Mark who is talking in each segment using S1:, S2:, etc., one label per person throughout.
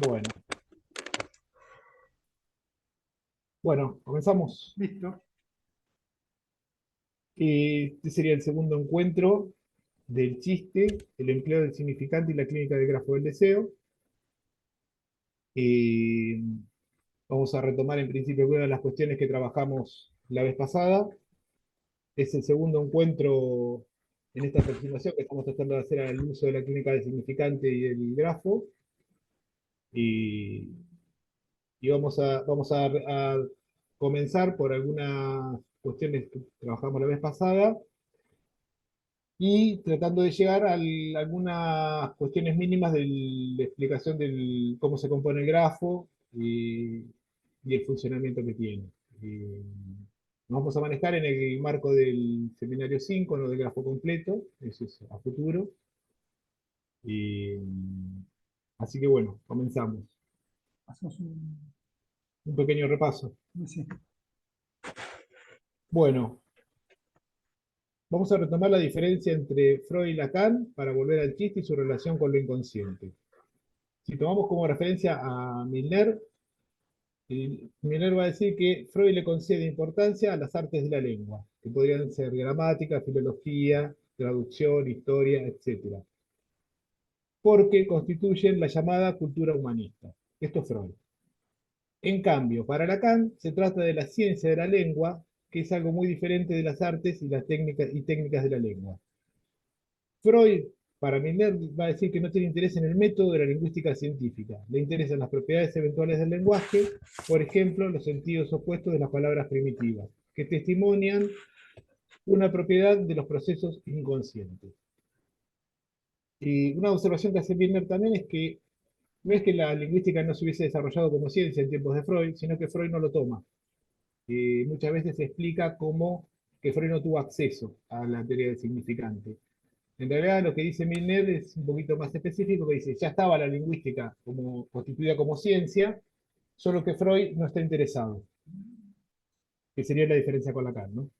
S1: Bueno, bueno, comenzamos.
S2: Listo.
S1: Este sería el segundo encuentro del chiste, el empleo del significante y la clínica del grafo del deseo. Eh, Vamos a retomar en principio una de las cuestiones que trabajamos la vez pasada. Es el segundo encuentro en esta aproximación que estamos tratando de hacer al uso de la clínica del significante y el grafo. Y, y vamos a comenzar por algunas cuestiones que trabajamos la vez pasada y tratando de llegar a algunas cuestiones mínimas de la explicación de cómo se compone el grafo y el funcionamiento que tiene. Eh, Nos vamos a manejar en el marco del seminario 5, no del grafo completo, eso es a futuro. Y, Así que bueno, comenzamos.
S2: Hacemos
S1: Un pequeño repaso.
S2: sí.
S1: Bueno, vamos a retomar la diferencia entre Freud y Lacan para volver al chiste y su relación con lo inconsciente. Si tomamos como referencia a Milner, Miller va a decir que Freud le concede importancia a las artes de la lengua, que podrían ser gramática, filología, traducción, historia, etc., porque constituyen la llamada cultura humanista. Esto es Freud. En cambio, para Lacan se trata de la ciencia de la lengua, que es algo muy diferente de las artes y las técnicas de la lengua. Freud, para Miller, va a decir que no tiene interés en el método de la lingüística científica. Le interesan las propiedades eventuales del lenguaje, por ejemplo, los sentidos opuestos de las palabras primitivas, que testimonian una propiedad de los procesos inconscientes. Y una observación que hace Miller también es que no es que la lingüística no se hubiese desarrollado como ciencia en tiempos de Freud, sino que Freud no lo toma. Muchas veces se explica como que Freud no tuvo acceso a la teoría del significante. En realidad lo que dice Milner es un poquito más específico, que dice, ya estaba la lingüística como, constituida como ciencia, solo que Freud no está interesado, que sería la diferencia con Lacan, ¿no?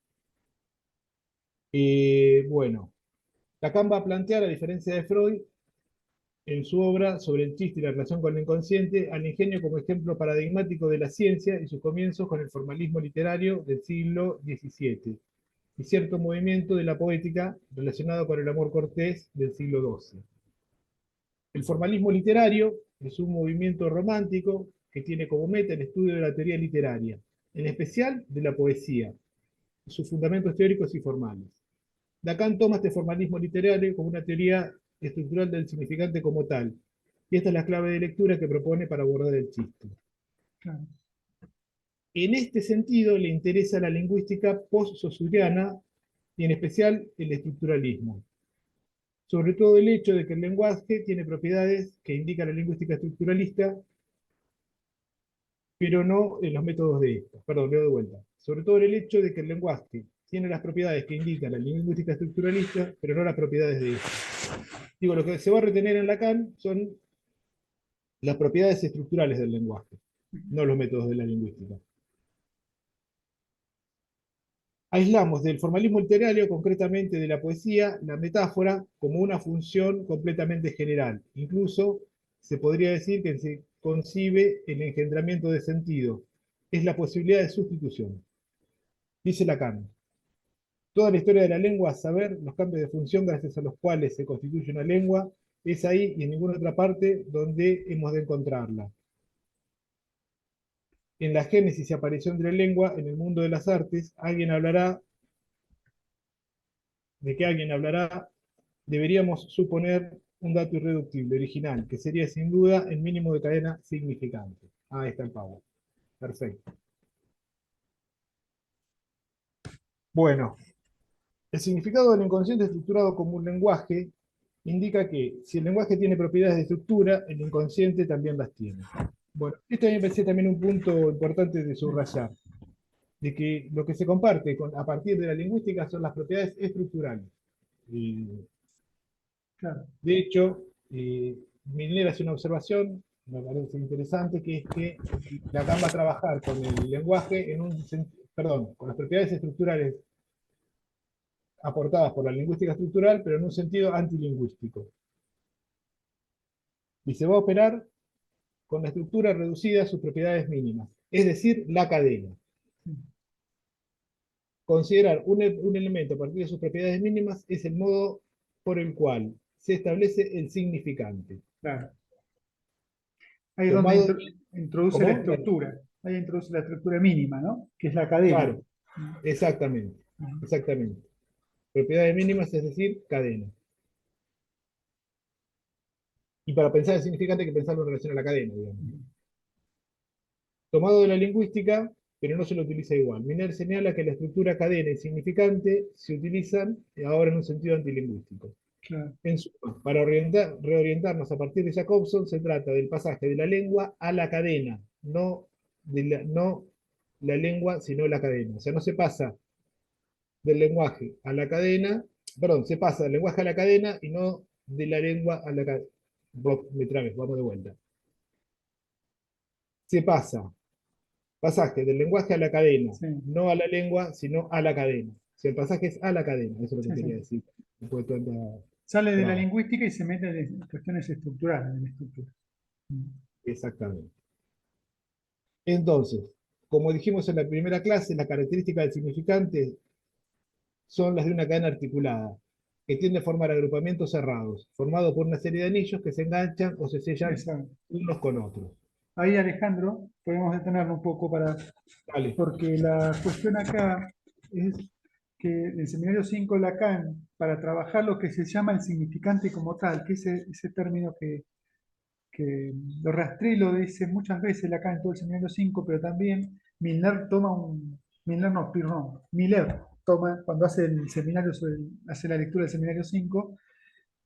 S1: Bueno, Lacan va a plantear, a diferencia de Freud, en su obra sobre el chiste y la relación con el inconsciente, al ingenio como ejemplo paradigmático de la ciencia y sus comienzos con el formalismo literario del siglo XVII, y cierto movimiento de la poética relacionado con el amor cortés del siglo XII. El formalismo literario es un movimiento romántico que tiene como meta el estudio de la teoría literaria, en especial de la poesía, sus fundamentos teóricos y formales. Lacan toma este formalismo literario como una teoría estructural del significante como tal, y esta es la clave de lectura que propone para abordar el chiste.
S2: Claro.
S1: En este sentido, le interesa la lingüística post-saussuriana y en especial el estructuralismo. Sobre todo el hecho de que el lenguaje tiene propiedades que indica la lingüística estructuralista, pero no en los métodos de esta. Perdón, leo de vuelta. Sobre todo el hecho de que el lenguaje tiene las propiedades que indican la lingüística estructuralista, pero no las propiedades de esta. Digo, lo que se va a retener en Lacan son las propiedades estructurales del lenguaje, no los métodos de la lingüística. Aislamos del formalismo literario, concretamente de la poesía, la metáfora como una función completamente general. Incluso se podría decir que se concibe el engendramiento de sentido. Es la posibilidad de sustitución. Dice Lacan, toda la historia de la lengua, a saber, los cambios de función gracias a los cuales se constituye una lengua, es ahí y en ninguna otra parte donde hemos de encontrarla. En la génesis y aparición de la lengua en el mundo de las artes, de que alguien hablará, deberíamos suponer un dato irreductible, original, que sería sin duda el mínimo de cadena significante. Ahí está el power. Perfecto. Bueno, el significado del inconsciente estructurado como un lenguaje indica que si el lenguaje tiene propiedades de estructura, el inconsciente también las tiene. Bueno, esto a mí me parece también un punto importante de subrayar, de que lo que se comparte a partir de la lingüística son las propiedades estructurales. Y,
S2: Claro.
S1: de hecho, Milner hace una observación, me parece interesante, que es que Lacan va a trabajar con el lenguaje perdón, con las propiedades estructurales aportadas por la lingüística estructural, pero en un sentido antilingüístico. Y se va a operar con la estructura reducida a sus propiedades mínimas, es decir, la cadena. Considerar un elemento a partir de sus propiedades mínimas es el modo por el cual se establece el significante.
S2: Claro. Ahí es donde
S1: Tomado,
S2: introduce la
S1: ¿cómo?
S2: estructura. Ahí introduce la estructura mínima, ¿no? Que es la cadena.
S1: Claro, exactamente,
S2: Ujú.
S1: exactamente. Propiedades mínimas, es decir, cadena. Y para pensar el significante hay que pensarlo en relación a la cadena, digamos. Tomado de la lingüística, pero no se lo utiliza igual. Miner señala que la estructura cadena y significante se utilizan ahora en un sentido antilingüístico.
S2: Claro.
S1: En suma, para reorientarnos a partir de Jacobson, se trata del pasaje de la lengua a la cadena, no la lengua, sino la cadena. O sea, no se pasa del lenguaje a la cadena, perdón, se pasa del lenguaje a la cadena y no de la lengua a la cadena. Me trabes, vamos de vuelta. Se pasa, pasaje del lenguaje a la cadena,
S2: Sí,
S1: no a la lengua, sino a la cadena. O sea, el pasaje es a la cadena, eso es lo
S2: sí,
S1: que quería
S2: sí.
S1: decir. Después de tanta
S2: Sale de la
S1: traba.
S2: lingüística y se mete en cuestiones estructurales de la estructura.
S1: Exactamente. Entonces, como dijimos en la primera clase, las características del significante son las de una cadena articulada, que tiende a formar agrupamientos cerrados, formados por una serie de anillos que se enganchan o se sellan
S2: Exacto.
S1: unos con otros.
S2: Ahí, Alejandro, podemos detenerlo un poco
S1: Dale,
S2: porque la cuestión acá es que en el seminario 5 Lacan, para trabajar lo que se llama el significante como tal, que es ese término que lo rastré y lo dice muchas veces Lacan en todo el seminario 5, pero también Milner no, Pirron, Miller toma, cuando hace el seminario, hace la lectura del seminario 5,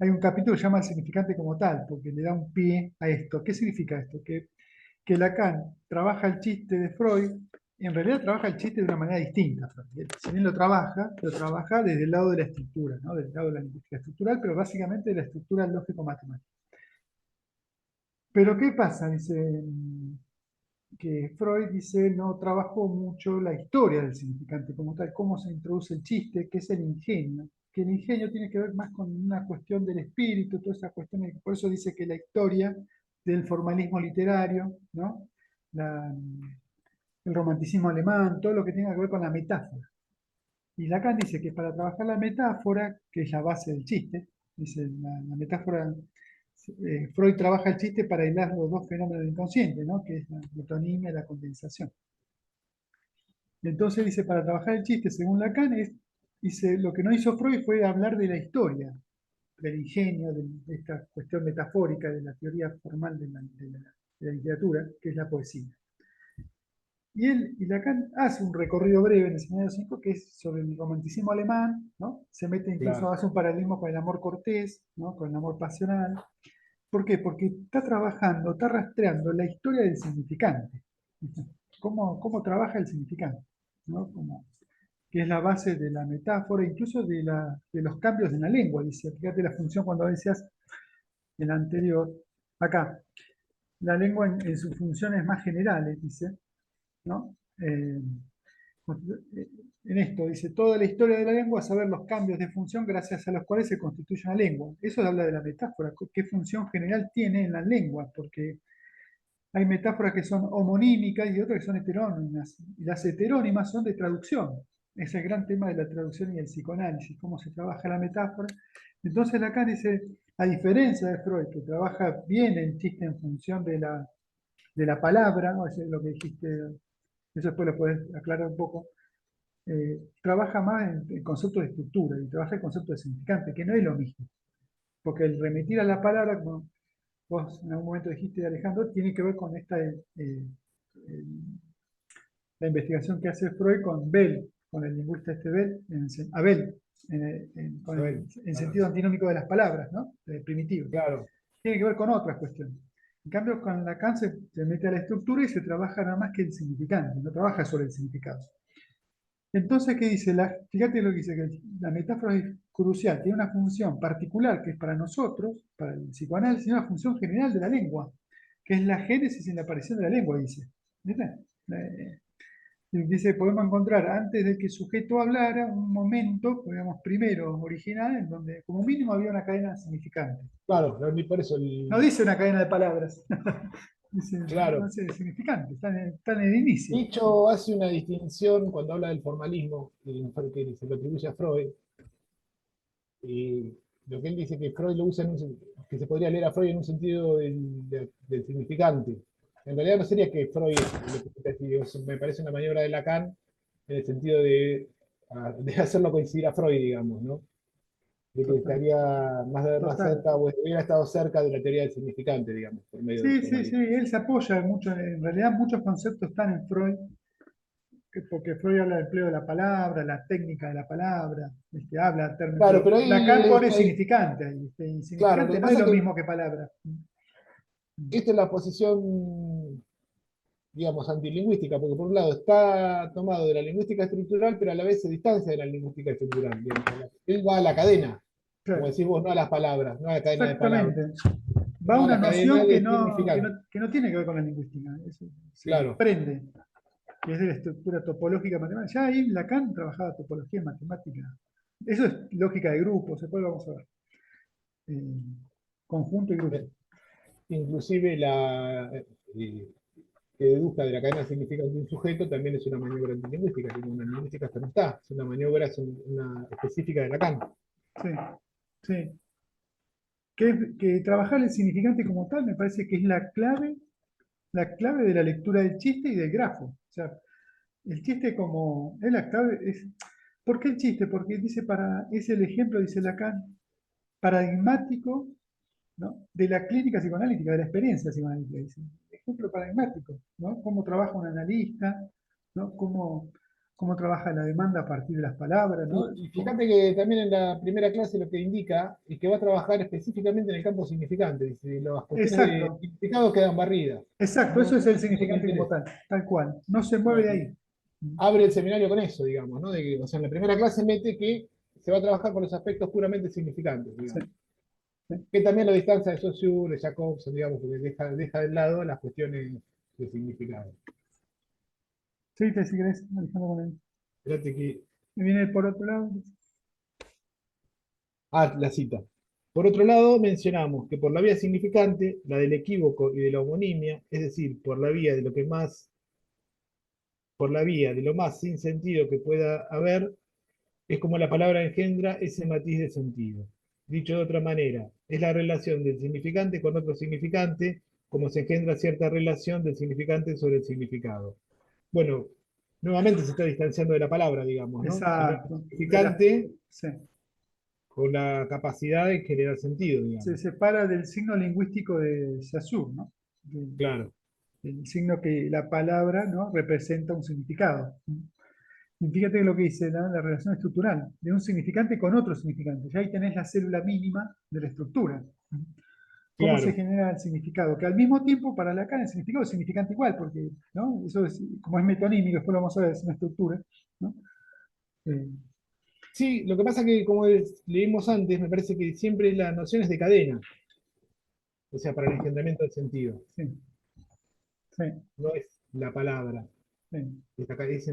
S2: hay un capítulo que se llama el significante como tal, porque le da un pie a esto. ¿Qué significa esto? Que Lacan trabaja el chiste de Freud, en realidad trabaja el chiste de una manera distinta. Si bien lo trabaja desde el lado de la estructura, ¿no? Del lado de la lingüística estructural, pero básicamente de la estructura lógico-matemática. Pero ¿qué pasa? Dice que Freud dice no trabajó mucho la historia del significante como tal, cómo se introduce el chiste, qué es el ingenio, que el ingenio tiene que ver más con una cuestión del espíritu, toda esa cuestión, por eso dice que la historia del formalismo literario, ¿no? La, el romanticismo alemán, todo lo que tenga que ver con la metáfora. Y Lacan dice que para trabajar la metáfora, que es la base del chiste, dice la metáfora, Freud trabaja el chiste para hilar los dos fenómenos del inconsciente, ¿no? Que es la metonimia y la condensación. Entonces dice, para trabajar el chiste, según Lacan, dice, lo que no hizo Freud fue hablar de la historia, del ingenio, de esta cuestión metafórica, de la teoría formal de la literatura, que es la poesía. Y Lacan hace un recorrido breve en el seminario 5 que es sobre el romanticismo alemán, ¿no? Se mete incluso,
S1: claro.
S2: hace un paralelismo con el amor cortés, ¿no? Con el amor pasional. ¿Por qué? Porque está trabajando, está rastreando la historia del significante. ¿Cómo trabaja el significante? ¿No? Que es la base de la metáfora, incluso de los cambios en la lengua. Dice, fíjate la función cuando decías en la anterior, acá, la lengua en sus funciones más generales, dice, ¿no? En esto dice, toda la historia de la lengua es saber los cambios de función gracias a los cuales se constituye una lengua. Eso habla de la metáfora, qué función general tiene en la lengua, porque hay metáforas que son homonímicas y otras que son heterónimas. Y las heterónimas son de traducción. Es el gran tema de la traducción y el psicoanálisis, cómo se trabaja la metáfora. Entonces Lacan dice, a diferencia de Freud, que trabaja bien el chiste en función de la palabra, ¿no? Eso es lo que dijiste, eso después lo puedes aclarar un poco, trabaja más en el concepto de estructura y trabaja el concepto de significante, que no es lo mismo. Porque el remitir a la palabra, como vos en algún momento dijiste, Alejandro, tiene que ver con la investigación que hace Freud con Bell, con el lingüista Bell, Abel,
S1: A ver,
S2: en
S1: claro.
S2: sentido antinómico de las palabras, ¿no? Primitivo.
S1: Claro.
S2: Tiene que ver con otras cuestiones. En cambio, con Lacan se mete a la estructura y se trabaja nada más que el significante, no trabaja sobre el significado. Entonces, ¿qué dice? Fíjate lo que dice, que la metáfora es crucial, tiene una función particular que es para nosotros, para el psicoanálisis, y una función general de la lengua, que es la génesis y la aparición de la lengua, dice. ¿Viste? Dice, podemos encontrar antes de que el sujeto hablara un momento, digamos, primero original, en donde como mínimo había una cadena significante.
S1: Claro, ni por eso
S2: No dice una cadena de palabras.
S1: Claro.
S2: no sé, significante, está en el inicio.
S1: Nietzsche hace una distinción cuando habla del formalismo, que se lo atribuye a Freud, y lo que él dice que Freud lo usa que se podría leer a Freud en un sentido del significante. En realidad no sería que Freud me parece una maniobra de Lacan en el sentido de hacerlo coincidir a Freud, digamos, ¿no? De que
S2: Total,
S1: estaría más
S2: total.
S1: cerca, o hubiera estado cerca de la teoría del significante, digamos, por medio del
S2: Sí, sí, sí,
S1: formalismo.
S2: él se apoya mucho, en realidad muchos conceptos están en Freud, porque Freud habla del empleo de la palabra, la técnica de la palabra, habla de términos,
S1: Claro,
S2: pero
S1: pero
S2: Lacan pone significante ahí, y
S1: claro, lo
S2: significante
S1: que
S2: no es
S1: pasa es
S2: lo
S1: que
S2: mismo que palabra.
S1: esta es la posición, digamos, antilingüística, porque por un lado está tomado de la lingüística estructural, pero a la vez se distancia de la lingüística estructural. Digamos. Él va a la cadena, como
S2: Claro,
S1: decís vos, no a las palabras, no a la cadena de palabras,
S2: exactamente. Va a
S1: no a
S2: una
S1: la cadena
S2: noción
S1: de significado.
S2: que no tiene que ver con la lingüística, se
S1: Claro,
S2: desprende, que es de la estructura topológica matemática. Ya ahí Lacan trabajaba topología matemática. Eso es lógica de grupos, después lo vamos a ver. Eh, conjunto y
S1: eh,
S2: grupo.
S1: inclusive que deduzca de la cadena de significado de un sujeto también es una maniobra antilingüística, que una lingüística hasta no está, es una maniobra una específica de Lacan.
S2: Sí, sí. Que trabajar el significante como tal me parece que es la clave de la lectura del chiste y del grafo. O sea, el chiste como, es la clave, ¿por qué el chiste? Porque dice es el ejemplo, dice Lacan, paradigmático, ¿no? De la clínica psicoanalítica, de la experiencia psicoanalítica, dice. Ejemplo paradigmático, ¿no? Cómo trabaja un analista, ¿no? Cómo trabaja la demanda a partir de las palabras, ¿no?
S1: Y fíjate que también en la primera clase lo que indica es que va a trabajar específicamente en el campo significante. Dice, las cuestiones de
S2: Exacto,
S1: significado quedan barridas.
S2: exacto,
S1: No,
S2: eso es el
S1: no me
S2: significante como
S1: interesa.
S2: tal cual. No se mueve de
S1: Bueno,
S2: ahí.
S1: abre el seminario con eso, digamos, ¿no? O sea, en la primera clase mete que se va a trabajar con los aspectos puramente significantes,
S2: Sí,
S1: digamos.
S2: sí.
S1: Que también la distancia de Saussure, de Jacobson, digamos, porque deja de lado las cuestiones de significado.
S2: Sí, si querés, Alejandro, con él.
S1: Fíjate que
S2: Y viene por otro lado.
S1: La cita. Por otro lado, mencionamos que por la vía significante, la del equívoco y de la homonimia, es decir, por la vía de lo más sin sentido que pueda haber, es como la palabra engendra ese matiz de sentido. Dicho de otra manera, es la relación del significante con otro significante, como se engendra cierta relación del significante sobre el significado. Bueno, nuevamente se está distanciando de la palabra, digamos, ¿no? Sino el
S2: Exacto.
S1: significante
S2: Sí.
S1: con la capacidad de generar sentido,
S2: Se
S1: digamos.
S2: separa del signo lingüístico de Saussure, ¿no?
S1: Claro.
S2: El signo que la palabra, ¿no? Representa un significado. Y fíjate lo que dice la relación estructural, de un significante con otro significante. Ya ahí tenés la célula mínima de la estructura. ¿Cómo se
S1: Claro.
S2: genera el significado? Que al mismo tiempo, para Lacan, el significado es significante igual, porque ¿no? Eso es, como es metonímico, después lo vamos a ver, es una estructura. ¿No? Eh,
S1: Sí, lo que pasa que, como leímos antes, me parece que siempre la noción es de cadena, o sea, para el engendramiento del sentido,
S2: sí, sí,
S1: no es la palabra,
S2: sí.
S1: es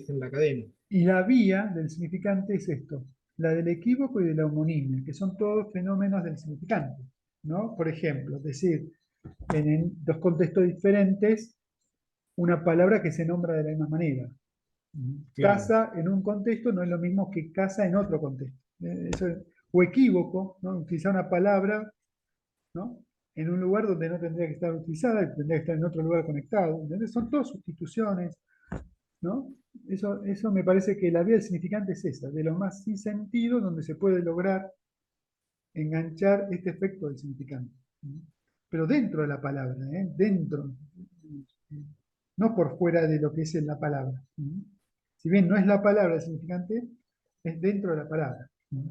S1: en la cadena.
S2: Y la vía del significante es esto, la del equívoco y de la homonimia, que son todos fenómenos del significante. ¿No? Por ejemplo, decir en dos contextos diferentes una palabra que se nombra de la misma manera.
S1: Claro.
S2: Casa en un contexto no es lo mismo que casa en otro contexto. O equívoco, ¿no? Utilizar una palabra, ¿no? En un lugar donde no tendría que estar utilizada, y tendría que estar en otro lugar conectado. ¿Entendés? Son todas sustituciones, ¿no? Eso me parece que la vía del significante es esa, de lo más sin sentido, donde se puede lograr enganchar este efecto del significante. ¿No? Pero dentro de la palabra, ¿eh? Dentro, no por fuera de lo que es en la palabra. ¿No? Si bien no es la palabra el significante, es dentro de la palabra. ¿No?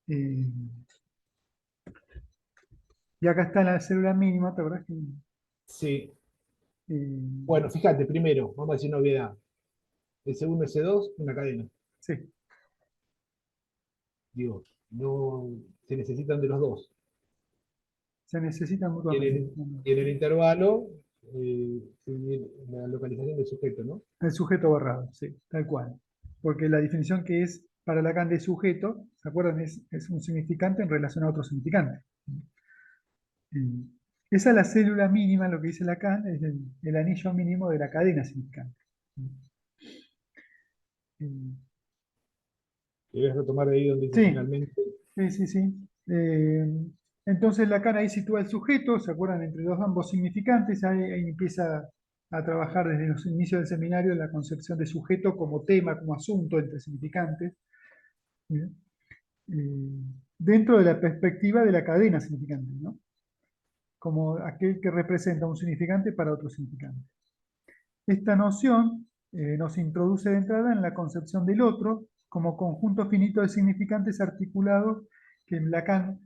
S2: Eh, y acá está la célula mínima, ¿te acordás que,
S1: Sí.
S2: eh,
S1: Bueno, fíjate, primero, vamos a decir una obviedad. El segundo S2, una cadena.
S2: sí,
S1: Digo, no se necesitan de los dos.
S2: se necesitan
S1: Y en
S2: mutuamente.
S1: el, y en el intervalo, la localización del sujeto, ¿no?
S2: El sujeto borrado, sí, tal cual. Porque la definición que es para Lacan de sujeto, ¿se acuerdan? Es un significante en relación a otro significante. Eh, Esa es la célula mínima, lo que dice Lacan, es el anillo mínimo de la cadena significante. Eh,
S1: ¿Querés retomar de ahí donde dice
S2: Sí,
S1: finalmente?
S2: sí, sí, sí. Eh, entonces Lacan ahí sitúa el sujeto, ¿se acuerdan? Entre los ambos significantes, ahí empieza a trabajar desde los inicios del seminario la concepción de sujeto como tema, como asunto entre significantes, ¿sí? Eh, dentro de la perspectiva de la cadena significante, ¿no? Como aquel que representa un significante para otro significante. Esta noción nos introduce de entrada en la concepción del otro como conjunto finito de significantes articulados que Lacan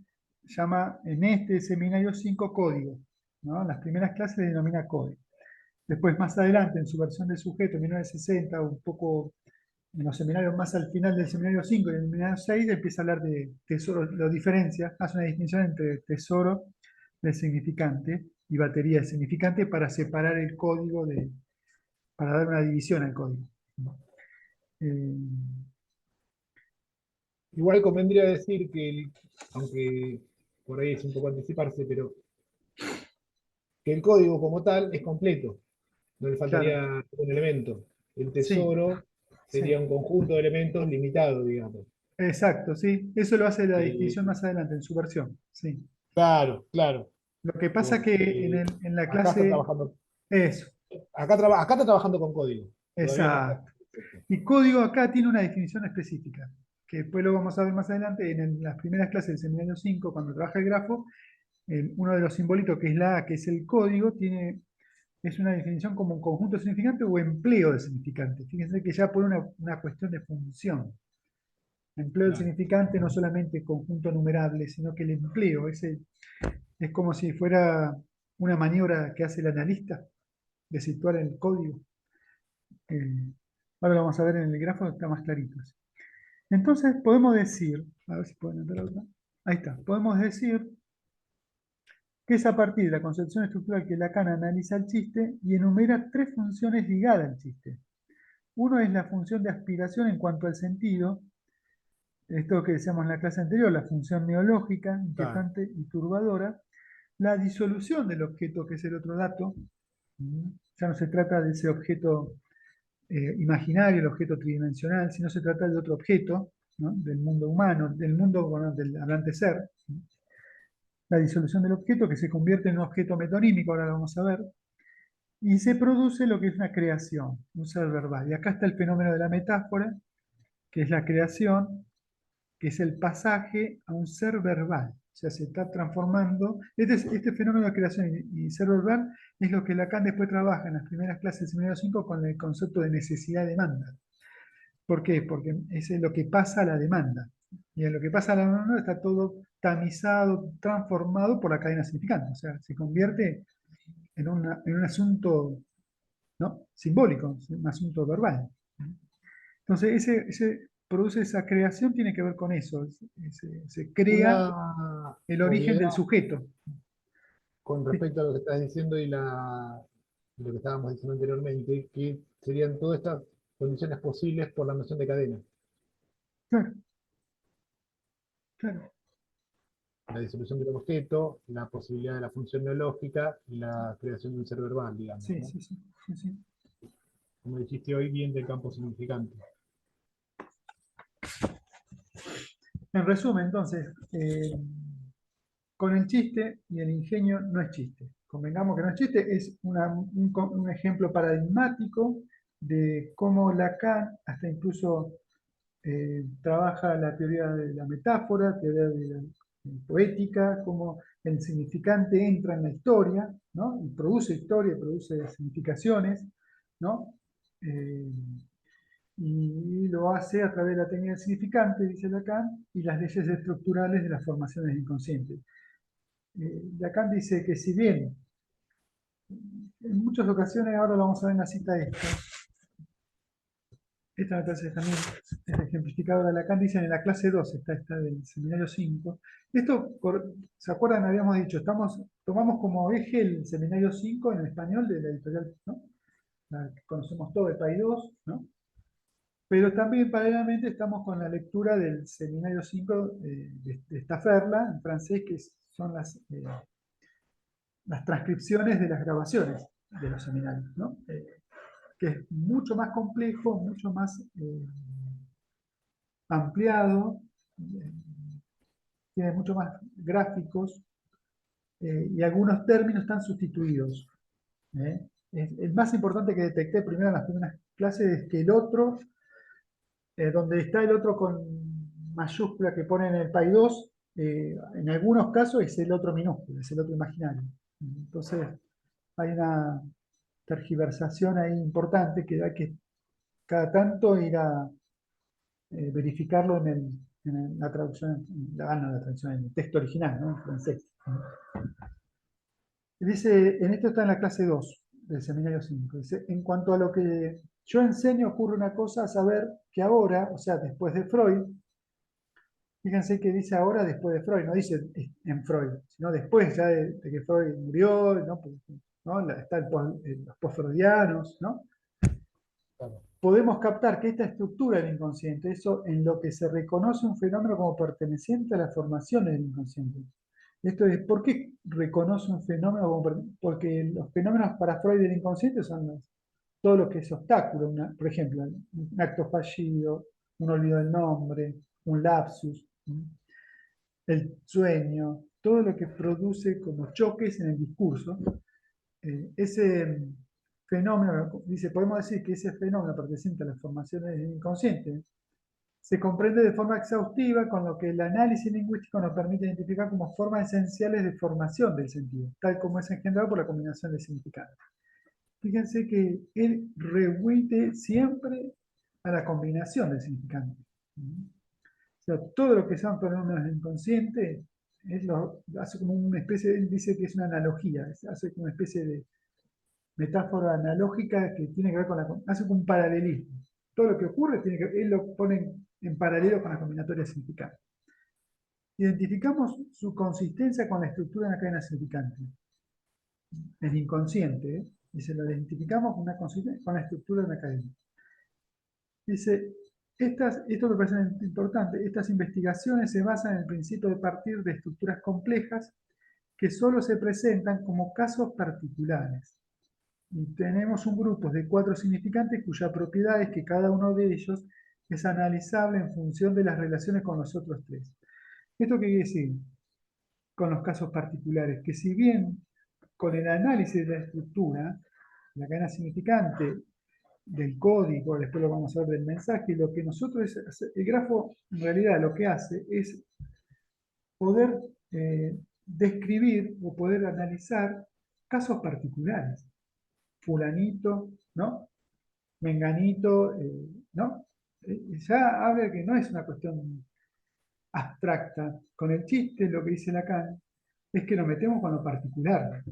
S2: llama en este seminario 5 código, ¿no? En las primeras clases se denomina código. Después, más adelante, en su versión de sujeto, en 1960, un poco en los seminarios más al final del seminario 5 y del seminario 6, empieza a hablar de tesoro, lo diferencia, hace una distinción entre tesoro del significante y batería del significante para separar el código para dar una división al código. Eh,
S1: Igual convendría decir que, aunque por ahí es un poco anticiparse, pero que el código como tal es completo, no le
S2: claro,
S1: faltaría un elemento. El
S2: sí,
S1: tesoro sería
S2: sí,
S1: un conjunto de elementos limitado, digamos.
S2: exacto, sí. Eso lo hace la distinción
S1: Eh,
S2: más adelante en su versión, sí.
S1: claro, claro,
S2: Lo que pasa que
S1: porque
S2: en la
S1: acá está
S2: clase,
S1: trabajando,
S2: eso,
S1: acá está trabajando con código, todavía no está.
S2: exacto. Y código acá tiene una definición específica, que después lo vamos a ver más adelante en las primeras clases del seminario 5 cuando trabaja el grafo, uno de los simbolitos que es la A, que es el código, es una definición como un conjunto significante o empleo de significante. Fíjense que ya por una cuestión de función. Empleo del
S1: Claro.
S2: significante no solamente conjunto numerable, sino que el empleo es como si fuera una maniobra que hace el analista de situar el código. Eh, ahora lo vamos a ver en el gráfico, está más clarito. Entonces podemos decir, a ver si pueden entrar otra. Ahí está, podemos decir que es a partir de la concepción estructural que Lacan analiza el chiste y enumera tres funciones ligadas al chiste. Uno es la función de aspiración en cuanto al sentido, esto que decíamos en la clase anterior, la función neológica,
S1: Claro.
S2: inquietante y turbadora, la disolución del objeto, que es el otro dato, ya no se trata de ese objeto imaginario, el objeto tridimensional, sino se trata de otro objeto, ¿no? Del mundo humano, del mundo bueno, del hablante ser, la disolución del objeto que se convierte en un objeto metonímico, ahora lo vamos a ver, y se produce lo que es una creación, un ser verbal. Y acá está el fenómeno de la metáfora, que es la creación, que es el pasaje a un ser verbal. O sea, se está transformando. Este fenómeno de creación y ser verbal es lo que Lacan después trabaja en las primeras clases del seminario 5 con el concepto de necesidad-demanda. ¿Por qué? Porque es lo que pasa a la demanda. Y en lo que pasa a la demanda está todo tamizado, transformado por la cadena significante. O sea, se convierte en un asunto, ¿no? Simbólico, un asunto verbal. Entonces, produce esa creación, tiene que ver con eso. Se crea
S1: Una
S2: el origen del
S1: obviedad
S2: sujeto.
S1: con respecto a lo que estás diciendo y lo que estábamos diciendo anteriormente, que serían todas estas condiciones posibles por la noción de cadena.
S2: Claro, claro.
S1: La disolución del objeto, la posibilidad de la función neológica y la creación de un ser verbal, digamos,
S2: Sí,
S1: ¿no?
S2: sí, sí, sí, sí.
S1: Como dijiste hoy, bien del campo significante.
S2: En resumen, entonces, con el chiste y el ingenio no es chiste. Convengamos que no es chiste, es un ejemplo paradigmático de cómo Lacan, hasta incluso trabaja la teoría de la metáfora, teoría de la poética, cómo el significante entra en la historia, ¿no? Y produce historia, produce significaciones, ¿no? Eh, y lo hace a través de la técnica del significante, dice Lacan, y las leyes estructurales de las formaciones inconscientes. Lacan dice que si bien en muchas ocasiones, ahora lo vamos a ver en la cita esta me parece también es ejemplificadora. Lacan dice en la clase 2, está esta del seminario 5. Esto, ¿se acuerdan? Habíamos dicho, tomamos como eje el seminario 5 en el español de la editorial, ¿no? La que conocemos todo, el País 2, ¿no? Pero también paralelamente estamos con la lectura del seminario 5 de Staferla, en francés, son las transcripciones de las grabaciones de los seminarios, ¿no? Que es mucho más complejo, mucho más ampliado, eh, tiene mucho más gráficos y algunos términos están sustituidos. El más importante que detecté primero en las primeras clases es que el otro, donde está el otro con mayúscula que pone en el PAI 2, en algunos casos es el otro minúsculo, es el otro imaginario. Entonces hay una tergiversación ahí importante que da que cada tanto ir a verificarlo la traducción, no, la traducción, en el texto original, ¿no? En francés. Dice, en esto está en la clase 2 del seminario 5. Dice, en cuanto a lo que yo enseño, ocurre una cosa, a saber que ahora, o sea, después de Freud, fíjense que dice ahora después de Freud, no dice en Freud, sino después ya de que Freud murió, ¿no? ¿No? Están los post-freudianos, ¿no?
S1: Claro.
S2: Podemos captar que esta estructura del inconsciente, eso en lo que se reconoce un fenómeno como perteneciente a la formación del inconsciente. Esto es, ¿por qué reconoce un fenómeno como porque los fenómenos para Freud del inconsciente son todo lo que es obstáculo, por ejemplo, un acto fallido, un olvido del nombre, un lapsus, el sueño, todo lo que produce como choques en el discurso. Ese fenómeno, dice, podemos decir que ese fenómeno perteneciente a las formaciones del inconsciente se comprende de forma exhaustiva, con lo que el análisis lingüístico nos permite identificar como formas esenciales de formación del sentido, tal como es engendrado por la combinación de significados. Fíjense que él remite siempre a la combinación de significantes. O sea, todo lo que son fenómenos inconscientes hace como una especie, él dice que es una analogía, hace como una especie de metáfora analógica que tiene que ver con hace un paralelismo. Todo lo que ocurre, él lo pone en paralelo con la combinatoria significante. Identificamos su consistencia con la estructura de la cadena significante. El inconsciente, dice, lo identificamos con una consistencia con la estructura de la cadena. Dice, esto me parece importante, estas investigaciones se basan en el principio de partir de estructuras complejas que solo se presentan como casos particulares. Y tenemos un grupo de 4 significantes cuya propiedad es que cada uno de ellos es analizable en función de las relaciones con los otros 3. ¿Esto qué quiere decir? Con los casos particulares, que si bien con el análisis de la estructura, la cadena significante del código, después lo vamos a ver del mensaje, lo que nosotros, el grafo en realidad lo que hace es poder describir o poder analizar casos particulares. Fulanito, ¿no? Menganito, ¿no? Ya habla que no es una cuestión abstracta. Con el chiste, lo que dice Lacan, es que nos metemos con lo particular,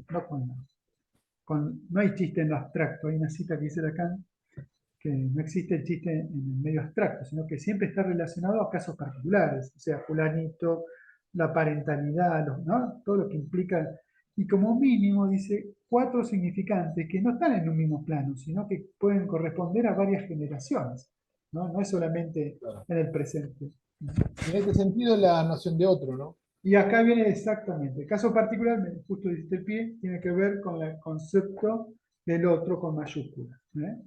S2: no hay chiste en lo abstracto. Hay una cita que dice Lacan, que no existe el chiste en el medio abstracto, sino que siempre está relacionado a casos particulares, o sea, fulanito, la parentalidad, ¿no? Todo lo que implica, y como mínimo dice 4 significantes que no están en un mismo plano, sino que pueden corresponder a varias generaciones, ¿no? No es solamente
S1: Claro.
S2: en el presente.
S1: En este sentido, la noción de otro, ¿no?
S2: Y acá viene exactamente, el caso particular, justo diste el pie, tiene que ver con el concepto del otro con mayúscula,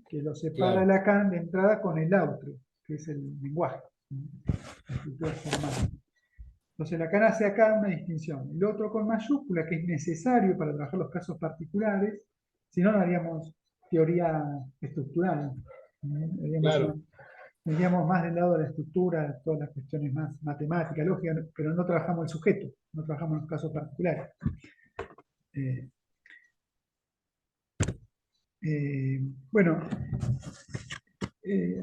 S2: que lo separa
S1: Claro.
S2: Lacan de entrada con el otro, que es el lenguaje, la estructura formal. Entonces Lacan hace acá una distinción, el otro con mayúscula, que es necesario para trabajar los casos particulares, si no, no haríamos teoría estructural,
S1: Claro.
S2: iríamos más del lado de la estructura, todas las cuestiones más matemáticas, lógicas, pero no trabajamos el sujeto, no trabajamos en los casos particulares. Eh, eh, bueno,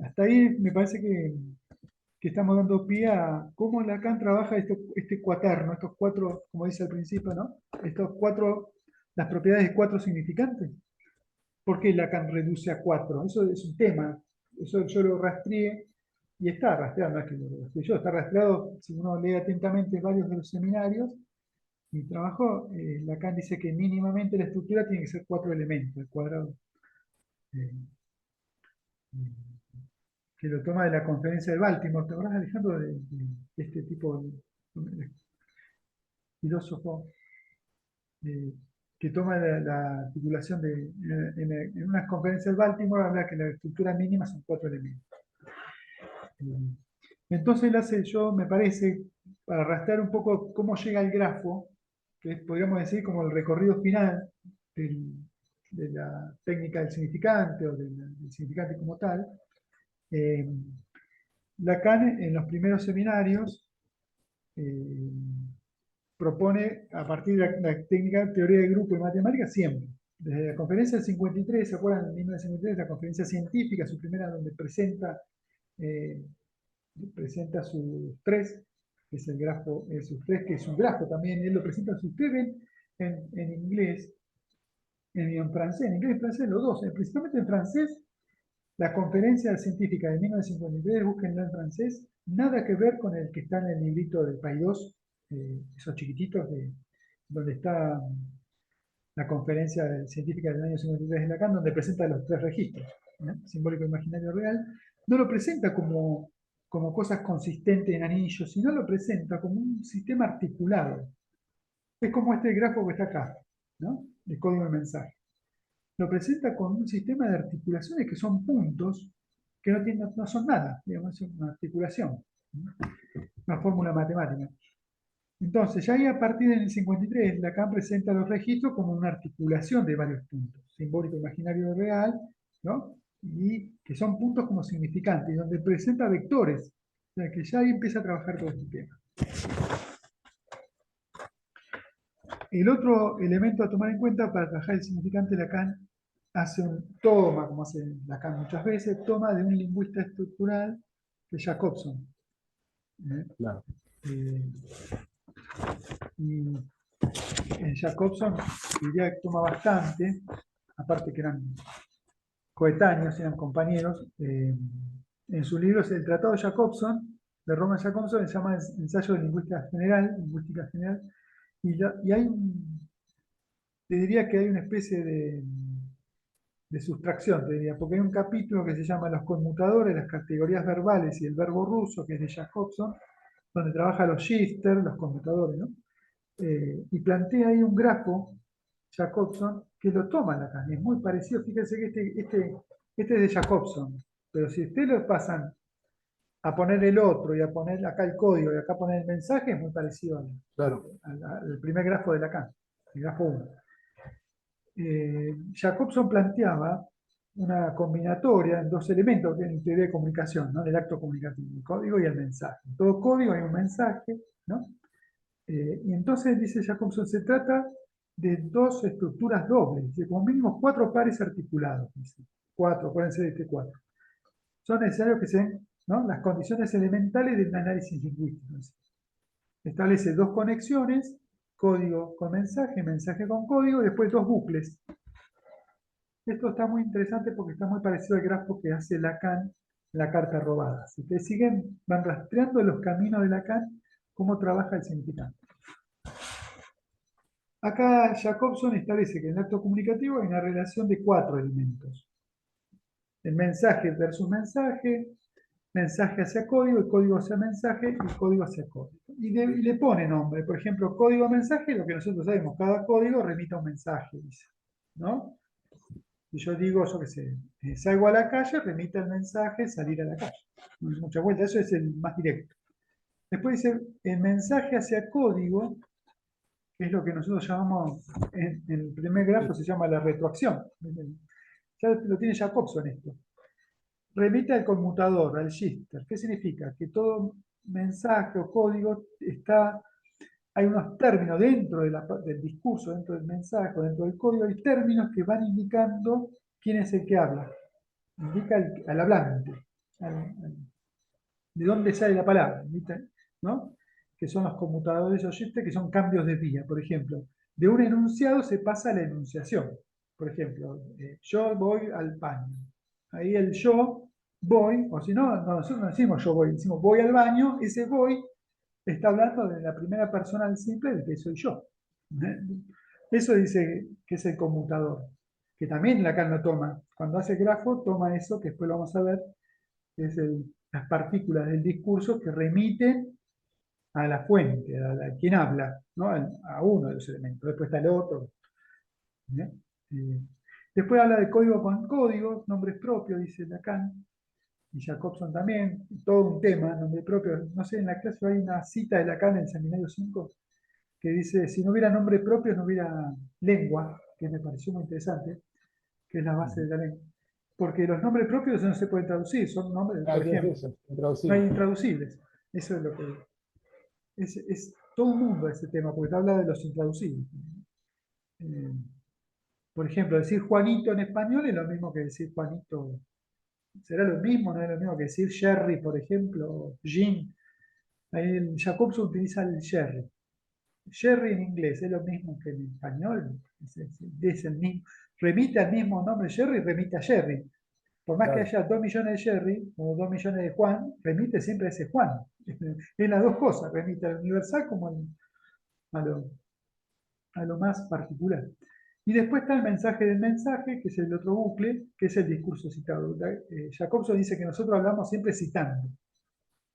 S2: hasta ahí me parece que estamos dando pie a cómo Lacan trabaja este cuaterno, estos 4, como dice al principio, ¿no? Estos 4, las propiedades de 4 significantes. ¿Por qué Lacan reduce a 4? Eso es un tema, eso yo lo rastreé y está rastreado, no es que lo rastreé yo, está rastreado, si uno lee atentamente varios de los seminarios y trabajó, Lacan dice que mínimamente la estructura tiene que ser 4 elementos, el cuadrado, eh, que lo toma de la conferencia de Baltimore. ¿Te acordás, Alejandro, de este tipo de filósofo? que toma la articulación en unas conferencias de Baltimore, habla que la estructura mínima son 4 elementos. Entonces él hace, me parece, para rastrear un poco cómo llega el grafo, que podríamos decir como el recorrido final de la técnica del significante o del significante como tal. Lacan en los primeros seminarios propone a partir de la técnica teoría de grupo y matemática siempre. Desde la conferencia del 53, ¿se acuerdan? En 1953, la conferencia científica, su primera donde presenta sus tres, que es el grafo, sus tres, que es un grafo también, él lo presenta, si ustedes ven en inglés, en francés, en inglés y en francés, los dos, principalmente en francés, la conferencia científica de 1953, búsquenla en francés, nada que ver con el que está en el librito del Paidós, esos chiquititos donde está la conferencia científica del año 53 de Lacan, donde presenta los tres registros, simbólico, imaginario, real. No lo presenta como cosas consistentes en anillos, sino lo presenta como un sistema articulado. Es como este grafo que está acá, ¿no? De código de mensaje. Lo presenta con un sistema de articulaciones que son puntos que no son nada, digamos, es una articulación, ¿no? Una fórmula matemática. Entonces, ya ahí a partir del 53, Lacan presenta los registros como una articulación de varios puntos, simbólico, imaginario, real, ¿no? Y que son puntos como significantes, donde presenta vectores, o sea que ya ahí empieza a trabajar todo este tema. El otro elemento a tomar en cuenta para trabajar el significante, Lacan toma, como hace Lacan muchas veces, toma de un lingüista estructural de Jacobson.
S1: Claro.
S2: Y Jacobson diría que toma bastante, aparte que eran coetáneos, eran compañeros. En sus libros, el Tratado de Jacobson, de Roman Jacobson, se llama Ensayo de Lingüística General, y hay te diría que hay una especie de sustracción, te diría, porque hay un capítulo que se llama Los conmutadores, las categorías verbales y el verbo ruso, que es de Jacobson, donde trabaja los shifter, los conmutadores, ¿no? Y plantea ahí un grafo, Jacobson, que lo toma Lacan, es muy parecido, fíjense que este es de Jacobson, pero si ustedes lo pasan a poner el otro y a poner acá el código y acá poner el mensaje, es muy parecido
S1: Claro.
S2: al primer grafo de Lacan, el grafo 1. Jacobson planteaba una combinatoria en dos elementos en teoría de comunicación, ¿no? Del acto comunicativo, el código y el mensaje. En todo código hay un mensaje, ¿no? Y entonces, dice Jacobson, se trata de dos estructuras dobles, de como mínimo 4 pares articulados. Dice. 4, acuérdense de este 4. Son necesarios que se den, ¿no? Las condiciones elementales del análisis lingüístico. Establece dos conexiones, código con mensaje, mensaje con código, y después dos bucles. Esto está muy interesante porque está muy parecido al grafo que hace Lacan en la carta robada. Si ustedes siguen, van rastreando los caminos de Lacan, cómo trabaja el significante. Acá Jacobson establece que en el acto comunicativo hay una relación de 4 elementos. El mensaje versus mensaje, mensaje hacia código, el código hacia mensaje y el código hacia código. Y le pone nombre, por ejemplo, código a mensaje, lo que nosotros sabemos, cada código remite a un mensaje, dice, ¿no? Si yo digo, yo qué sé, salgo a la calle, remite el mensaje, salir a la calle. No hay mucha vuelta, eso es el más directo. Después dice, el mensaje hacia código, que es lo que nosotros llamamos, en el primer grafo se llama la retroacción. Ya lo tiene Jacobson esto. Remite al conmutador, al shifter. ¿Qué significa? Que todo mensaje o código hay unos términos dentro del discurso, dentro del mensaje, dentro del código, hay términos que van indicando quién es el que habla. Indica al hablante, de dónde sale la palabra, ¿no? Que son los conmutadores o shifter, que son cambios de vía. Por ejemplo, de un enunciado se pasa a la enunciación. Por ejemplo, yo voy al baño. Ahí el yo voy, o si no, nosotros no decimos yo voy, decimos voy al baño, ese voy está hablando de la primera persona al simple, de que soy yo. Eso dice que es el conmutador, que también Lacan lo toma. Cuando hace grafo, toma eso, que después lo vamos a ver, que es las partículas del discurso que remiten a la fuente, a quien habla, ¿no? A uno de los elementos. Después está el otro. ¿eh? Eh, Después habla de código con código, nombres propios, dice Lacan, y Jacobson también, todo un tema, nombre propio. No sé, en la clase hay una cita de Lacan en el seminario 5 que dice, si no hubiera nombre propio no hubiera lengua, que me pareció muy interesante, que es la base de la lengua. Porque los nombres propios no se pueden traducir, son nombres,
S1: Ah,
S2: por
S1: ¿qué es
S2: ejemplo,
S1: eso?
S2: no hay
S1: Intraducible.
S2: intraducibles. Eso es lo que es todo un mundo ese tema, porque te habla de los intraducibles. Eh, por ejemplo, decir Juanito en español es lo mismo que decir Juanito. ¿Será lo mismo? ¿No es lo mismo que decir Jerry, por ejemplo, o Jim? Ahí el Jacobson utiliza el Jerry. Jerry en inglés es lo mismo que en español. Es el mismo. Remite al mismo nombre Jerry, remite a Jerry. Por más que
S1: Claro.
S2: haya 2 millones de Jerry o 2 millones de Juan, remite siempre a ese Juan. Es las dos cosas, remite al universal como a lo, a lo más particular. Y después está el mensaje del mensaje, que es el otro bucle, que es el discurso citado. Jacobson dice que nosotros hablamos siempre citando.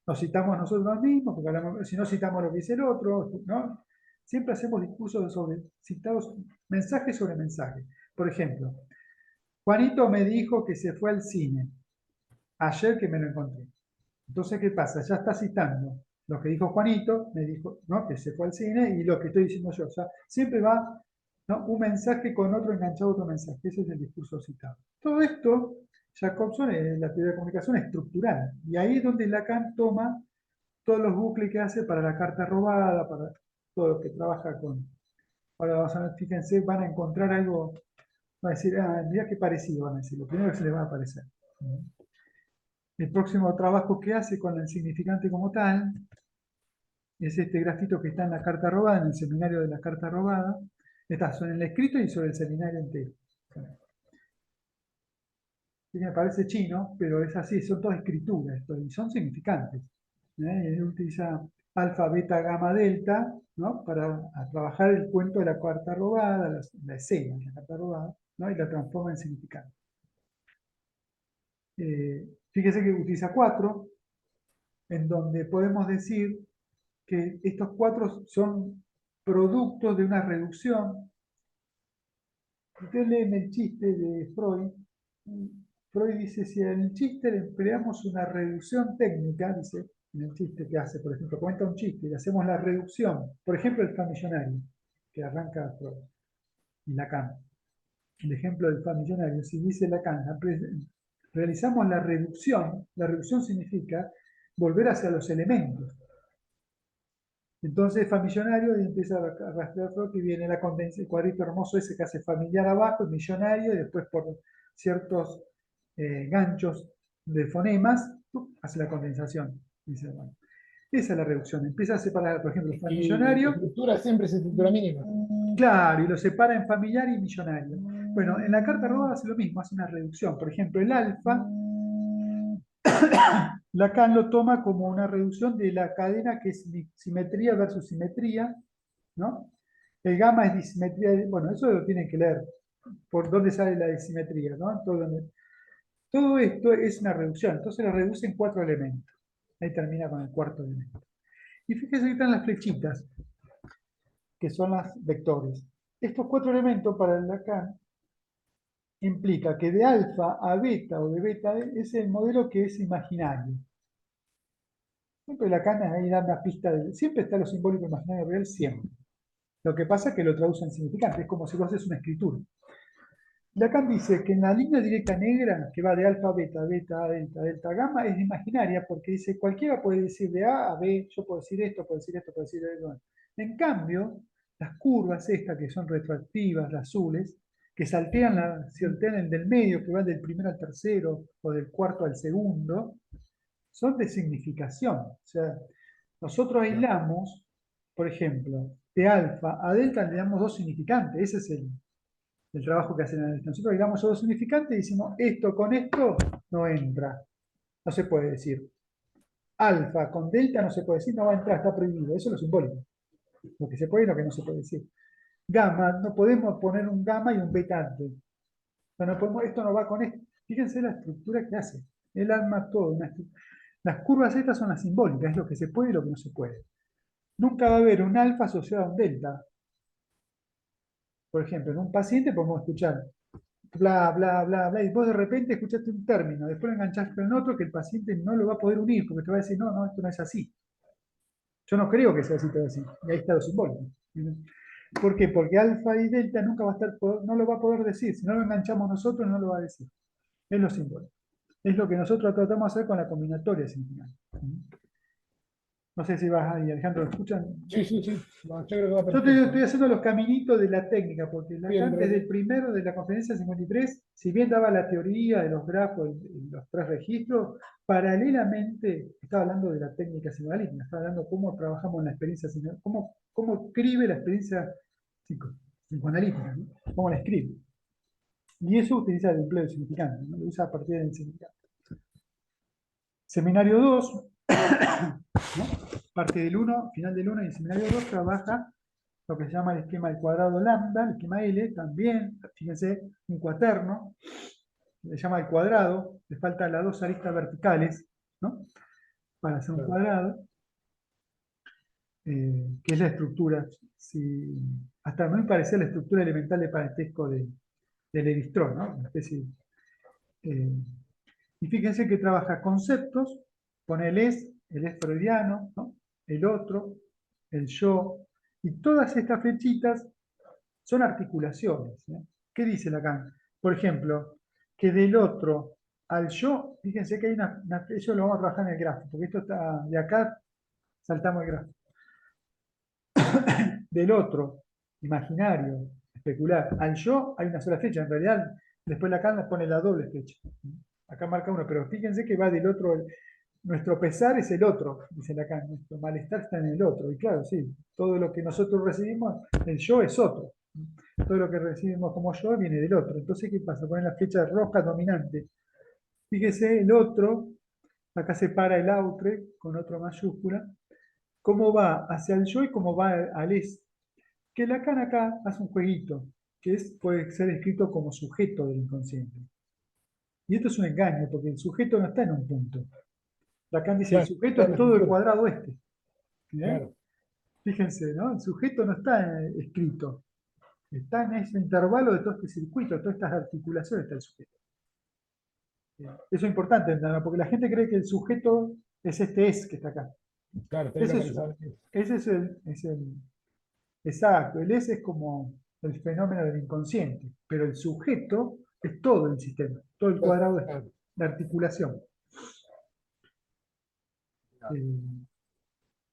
S2: Nos citamos nosotros mismos, porque hablamos, si no citamos lo que dice el otro, ¿no? Siempre hacemos discursos sobre citados, mensaje sobre mensaje. Por ejemplo, Juanito me dijo que se fue al cine ayer que me lo encontré. Entonces, ¿qué pasa? Ya está citando lo que dijo Juanito, me dijo, ¿no? Que se fue al cine y lo que estoy diciendo yo. O sea, siempre va, ¿no? Un mensaje con otro enganchado a otro mensaje. Ese es el discurso citado. Todo esto, Jacobson, en la teoría de comunicación es estructural. Y ahí es donde Lacan toma todos los bucles que hace para la carta robada, para todo lo que trabaja con. Ahora vamos a ver, fíjense, van a encontrar algo, van a decir, ah, mira qué parecido, van a decir, lo primero que se les va a aparecer. El próximo trabajo que hace con el significante como tal es este grafito que está en la carta robada, en el seminario de la carta robada. Está sobre el escrito y sobre el seminario entero. Sí, me parece chino, pero es así, son todas escrituras y son significantes. Y él utiliza alfa, beta, gamma, delta, ¿no? Para trabajar el cuento de la carta robada, la escena de la carta robada, ¿no? Y la transforma en significante. Fíjese que utiliza cuatro, en donde podemos decir que estos cuatro son productos de una reducción. Ustedes leen el chiste de Freud. Freud dice, si en el chiste le empleamos una reducción técnica, dice, en el chiste que hace, por ejemplo, cuenta un chiste y hacemos la reducción, por ejemplo, el famillonario, que arranca Freud y Lacan. El ejemplo del famillonario, si dice Lacan, realizamos la reducción significa volver hacia los elementos. Entonces, famillonario y empieza a rastrear Freud y viene la el cuadrito hermoso ese que hace familiar abajo, millonario, y después por ciertos ganchos de fonemas, hace la condensación. Dice, bueno, esa es la reducción. Empieza a separar, por ejemplo, el
S1: Y la
S2: famillonario,
S1: estructura siempre es estructura mínima.
S2: claro, y lo separa en familiar y millonario. Bueno, en la carta robada hace lo mismo, hace una reducción. Por ejemplo, el alfa Lacan lo toma como una reducción de la cadena que es simetría versus simetría, ¿no? El gamma es disimetría, bueno, eso lo tienen que leer, por dónde sale la disimetría, ¿no? Todo esto es una reducción, entonces lo reduce en cuatro elementos. Ahí termina con el cuarto elemento. Y fíjense que están las flechitas, que son las vectores. Estos cuatro elementos para el Lacan implica que de alfa a beta o de beta es el modelo que es imaginario. Siempre Lacan ahí da una pista, siempre está lo simbólico imaginario real, siempre. Lo que pasa es que lo traduce en significante, es como si vos haces una escritura. Lacan dice que en la línea directa negra, que va de alfa a beta, beta a delta, delta a gamma, es imaginaria porque dice cualquiera puede decir de A a B, yo puedo decir esto, puedo decir esto, puedo decir esto. En cambio, las curvas estas que son retroactivas, las azules, que saltean el del medio, que van del primero al tercero o del cuarto al segundo, son de significación. O sea, nosotros aislamos, por ejemplo, de alfa a delta le damos dos significantes. Ese es el trabajo que hacen en analista. Nosotros aislamos esos dos significantes y decimos, esto con esto no entra. No se puede decir. Alfa con delta no se puede decir, no va a entrar, está prohibido. Eso es lo simbólico. Lo que se puede y lo que no se puede decir. Gamma, no podemos poner un gamma y un beta antes. O sea, no podemos, esto no va con esto. Fíjense la estructura que hace. Él arma todo. Las curvas estas son las simbólicas, es lo que se puede y lo que no se puede. Nunca va a haber un alfa asociado a un delta. Por ejemplo, en un paciente podemos escuchar bla, bla, bla, bla, y vos de repente escuchaste un término, después lo enganchaste en otro que el paciente no lo va a poder unir, porque te va a decir, no, no, esto no es así. Yo no creo que sea así todo así. Y ahí está lo simbólico. ¿Por qué? Porque alfa y delta nunca va a estar, no lo va a poder decir. Si no lo enganchamos nosotros, no lo va a decir. Es lo simbólico. Es lo que nosotros tratamos de hacer con la combinatoria semifinal. No sé si vas ahí, Alejandro, ¿lo escuchan?
S1: Sí, sí, sí. No, yo creo que va
S2: Yo
S1: perfecto.
S2: estoy haciendo los caminitos de la técnica, porque
S1: Bien,
S2: Lacan desde el primero de la conferencia 53, si bien daba la teoría de los grafos y los tres registros, paralelamente estaba hablando de la técnica psicoanalítica, estaba hablando cómo trabajamos en la experiencia, cómo escribe la experiencia psicoanalítica, ¿no? Cómo la escribe. Y eso utiliza el empleo del significante, ¿no? Lo usa a partir del significante. Seminario 2, ¿no? Parte del 1, final del 1 y el seminario 2 trabaja lo que se llama el esquema del cuadrado lambda, el esquema L, también, fíjense, un cuaterno, se llama el cuadrado, le faltan las dos aristas verticales, ¿no? Para hacer un
S1: claro.
S2: cuadrado, que es la estructura, hasta muy parecida a la estructura elemental de parentesco de Levi-Strauss, ¿no? Una especie, eh, y fíjense que trabaja conceptos, pone el es freudiano, ¿no? El otro, el yo, y todas estas flechitas son articulaciones, ¿eh? ¿Qué dice Lacan? Por ejemplo, que del otro al yo, fíjense que hay eso lo vamos a trabajar en el gráfico, porque esto está, de acá saltamos el gráfico. Del otro, imaginario, especular, al yo hay una sola flecha, en realidad después Lacan pone la doble flecha. Acá marca uno, pero fíjense que va del otro, nuestro pesar es el otro, dice Lacan, nuestro malestar está en el otro. Y claro, sí, todo lo que nosotros recibimos, el yo es otro. Todo lo que recibimos como yo viene del otro. Entonces, ¿qué pasa? Ponen la flecha roja dominante. Fíjese, el otro, acá se para el autre con otro mayúscula, cómo va hacia el yo y cómo va al es. Que Lacan acá hace un jueguito, que puede ser escrito como sujeto del inconsciente. Y esto es un engaño, porque el sujeto no está en un punto. Lacan dice, el
S1: Claro,
S2: sujeto
S1: toda
S2: es
S1: la
S2: todo el
S1: estructura.
S2: cuadrado este. ¿Eh?
S1: Claro,
S2: Fíjense, ¿no? El sujeto no está escrito. Está en ese intervalo de todo este circuito, todas estas articulaciones está el sujeto. Eso es importante entenderlo, porque la gente cree que el sujeto es este es que está acá.
S1: claro, estoy
S2: Ese es,
S1: localizado.
S2: ese exacto, el es como el fenómeno del inconsciente, pero el sujeto es todo el sistema, todo el cuadrado
S1: Claro,
S2: de articulación.
S1: claro.
S2: Eh,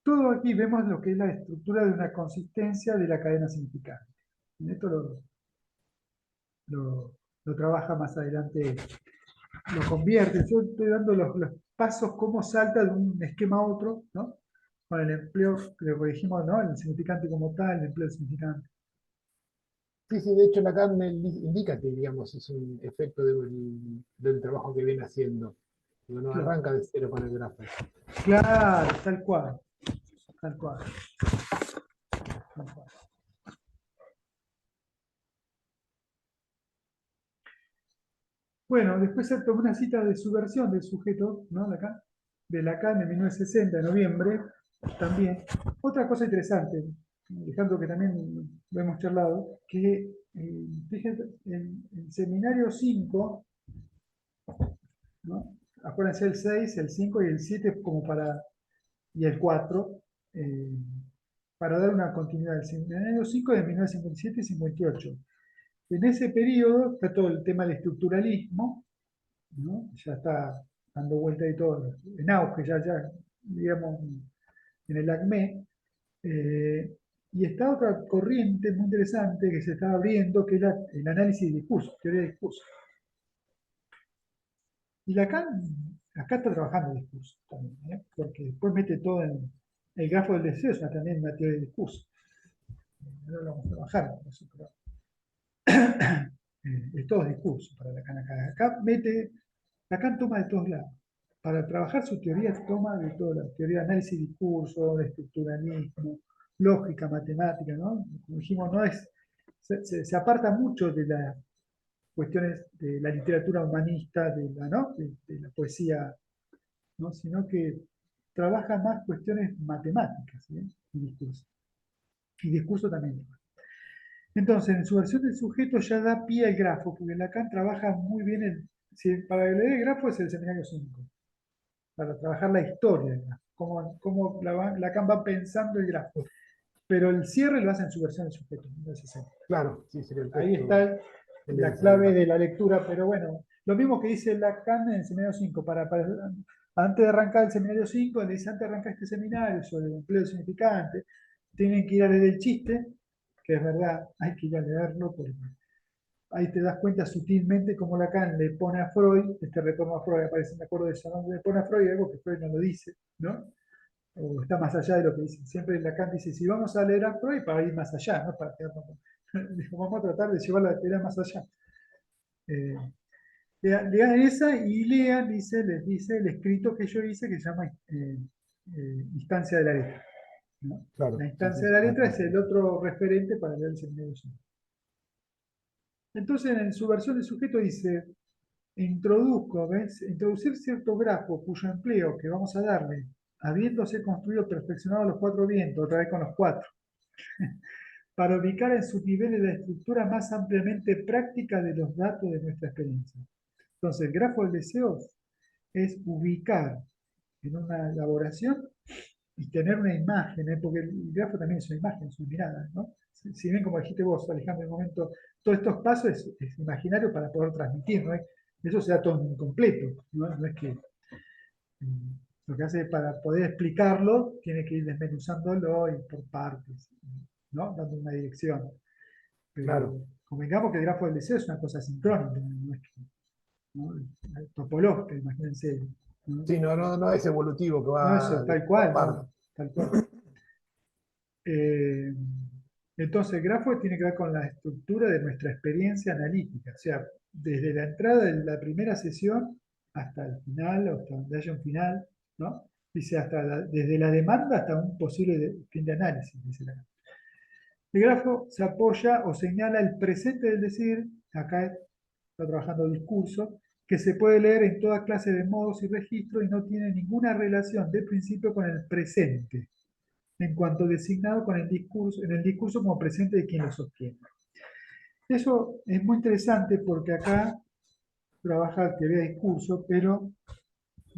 S2: todo aquí vemos lo que es la estructura de una consistencia de la cadena significante. Esto lo trabaja más adelante, lo convierte. Yo estoy dando los pasos, cómo salta de un esquema a otro, ¿no? Con el empleo, que lo dijimos, ¿no? El significante como tal, el empleo del significante.
S1: Sí, sí, de hecho Lacan me indica que, digamos, es un efecto del trabajo que viene haciendo. Digo, no
S2: Claro,
S1: arranca de cero con el grafo.
S2: claro, tal cual, tal cual, tal cual. Bueno, después se tomó una cita de subversión del sujeto, ¿no? De Lacan en 1960, de noviembre, también. Otra cosa interesante, Alejandro, que también lo hemos charlado, que fíjense, en el seminario 5, ¿no? Acuérdense el 6, el 5 y el 7 como y el 4, eh, para dar una continuidad. El seminario 5 de 1957 y 58. En ese periodo está todo el tema del estructuralismo, ¿no? Ya está dando vuelta y todo, en auge, ya digamos, en el ACME. eh, y está otra corriente muy interesante que se está abriendo, que es el análisis de discurso, teoría de discurso. Y Lacan acá está trabajando el discurso también, ¿eh? Porque después mete todo en el grafo del deseo, es también una teoría de discurso. No lo vamos a trabajar por eso, pero es todo discurso para Lacan acá. Lacan toma de todos lados. Para trabajar su teoría toma de todas las teoría de análisis de discurso, de estructuralismo, lógica, matemática, ¿no? Como dijimos, no es, se aparta mucho de las cuestiones de la literatura humanista, ¿no? De la poesía, ¿no? Sino que trabaja más cuestiones matemáticas, ¿sí? Y discurso. Y discurso también. Entonces, en su versión del sujeto ya da pie al grafo, porque Lacan trabaja muy bien para leer el grafo es el seminario 5 para trabajar la historia del grafo, cómo Lacan va pensando el grafo. Pero el cierre lo hace en su versión del sujeto, no es ese.
S1: Claro, sí, sería el
S2: Ahí
S1: texto
S2: está
S1: en vez
S2: la
S1: de salir
S2: clave
S1: acá.
S2: de la lectura, pero bueno, lo mismo que dice Lacan en el seminario 5, antes de arrancar el seminario 5, le dice antes de arrancar este seminario sobre el empleo significante, tienen que ir a leer el chiste, que es verdad, hay que ir a leerlo, porque ahí te das cuenta sutilmente cómo Lacan le pone a Freud, este retorno a Freud aparece, me acuerdo de eso, ¿no? Le pone a Freud algo que Freud no lo dice, ¿no? O está más allá de lo que dice. Siempre Lacan dice, si vamos a leer a Freud, para ir más allá, ¿no? Para quedarnos dijo, vamos a tratar de llevar la teoría más allá. Eh, lean esa y lean, les dice el escrito que yo hice que se llama Instancia de la letra, ¿no?
S1: Claro,
S2: La
S1: sí, sí,
S2: instancia de
S1: sí.
S2: la letra es el otro referente para leer el seminario. Entonces, en su versión de sujeto dice, introduzco, ¿ves? Introducir cierto grafo cuyo empleo que vamos a darle, habiéndose construido perfeccionado los cuatro vientos, otra vez con los cuatro, para ubicar en sus niveles la estructura más ampliamente práctica de los datos de nuestra experiencia. Entonces, el grafo del deseo es ubicar en una elaboración y tener una imagen, ¿eh? Porque el grafo también es una imagen, es una mirada, ¿no? Si bien, como dijiste vos, Alejandro, en el momento, todos estos pasos es imaginario para poder transmitir, ¿no? Eso se da todo incompleto, ¿no? No es que lo que hace para poder explicarlo, tiene que ir desmenuzándolo y por partes, ¿no? Dando una dirección.
S1: Claro.
S2: Pero convengamos que el grafo del deseo es una cosa sincrónica, no es que, ¿no? Topológica, imagínense, ¿no?
S1: Sí, no, no, no es evolutivo que
S2: No,
S1: va
S2: eso,
S1: de
S2: tal
S1: par a
S2: cual,
S1: par.
S2: no, tal cual. Eh, entonces, el grafo tiene que ver con la estructura de nuestra experiencia analítica, o sea, desde la entrada de la primera sesión hasta el final, o hasta donde haya un final, ¿no? Dice, desde la demanda hasta un posible fin de análisis, dice la. El grafo se apoya o señala el presente del decir, acá está trabajando el discurso, que se puede leer en toda clase de modos y registros y no tiene ninguna relación de principio con el presente, en cuanto designado con el discurso, en el discurso como presente de quien lo sostiene. Eso es muy interesante porque acá trabaja teoría de discurso, pero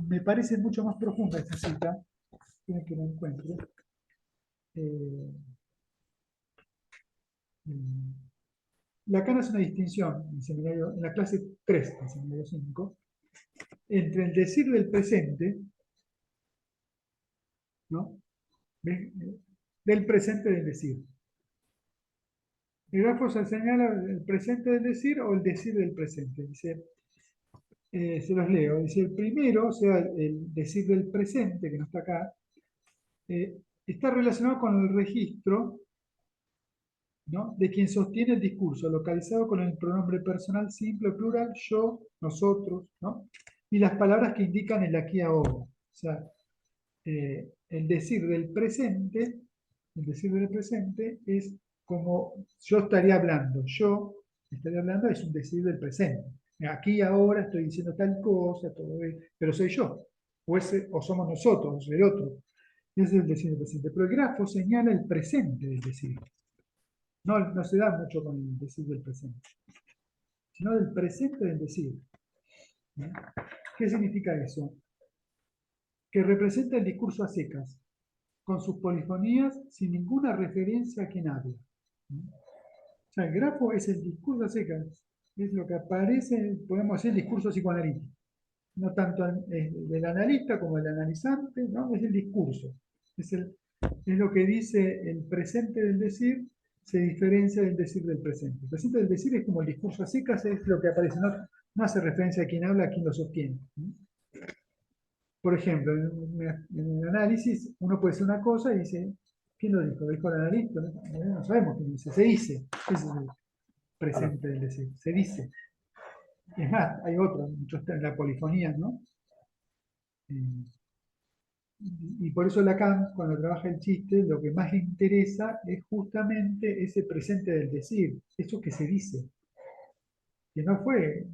S2: me parece mucho más profunda esta cita, tiene que lo encuentre. Eh, Lacan hace una distinción en la clase 3 del seminario 5 entre el decir del presente, ¿no? Del presente del decir. El grafo se señala el presente del decir o el decir del presente. Dice, se los leo. Dice, el primero, o sea, el decir del presente, que no está acá, eh, está relacionado con el registro, ¿no? De quien sostiene el discurso, localizado con el pronombre personal simple o plural, yo, nosotros, ¿no? Y las palabras que indican el aquí ahora. O sea, el decir del presente, el decir del presente es como yo estaría hablando es un decir del presente. Aquí y ahora estoy diciendo tal cosa, todo pero soy yo, o somos nosotros, el otro. Ese es el decir del presente. Pero el grafo señala el presente del decir. No, no se da mucho con el decir del presente, sino del presente del decir. ¿No? ¿Qué significa eso? Que representa el discurso a secas, con sus polifonías sin ninguna referencia a quien habla. O sea, el grafo es el discurso a secas, es lo que aparece, podemos decir, el discurso psicoanalítico. No tanto del analista como del analizante, ¿no? Es el discurso. Es, es lo que dice el presente del decir, se diferencia del decir del presente. El presente del decir es como el discurso a secas, es lo que aparece, no hace referencia a quien habla, a quien lo sostiene. ¿No? Por ejemplo, en el análisis uno puede decir una cosa y dice, ¿quién lo dijo? ¿Lo dijo el analista? No sabemos quién dice, se dice. Ese es el
S1: Claro.
S2: presente del decir, se dice. Es más, hay otro, en la polifonía, ¿no? Eh, y por eso Lacan, cuando trabaja el chiste, lo que más le interesa es justamente ese presente del decir, eso que se dice, que no fue.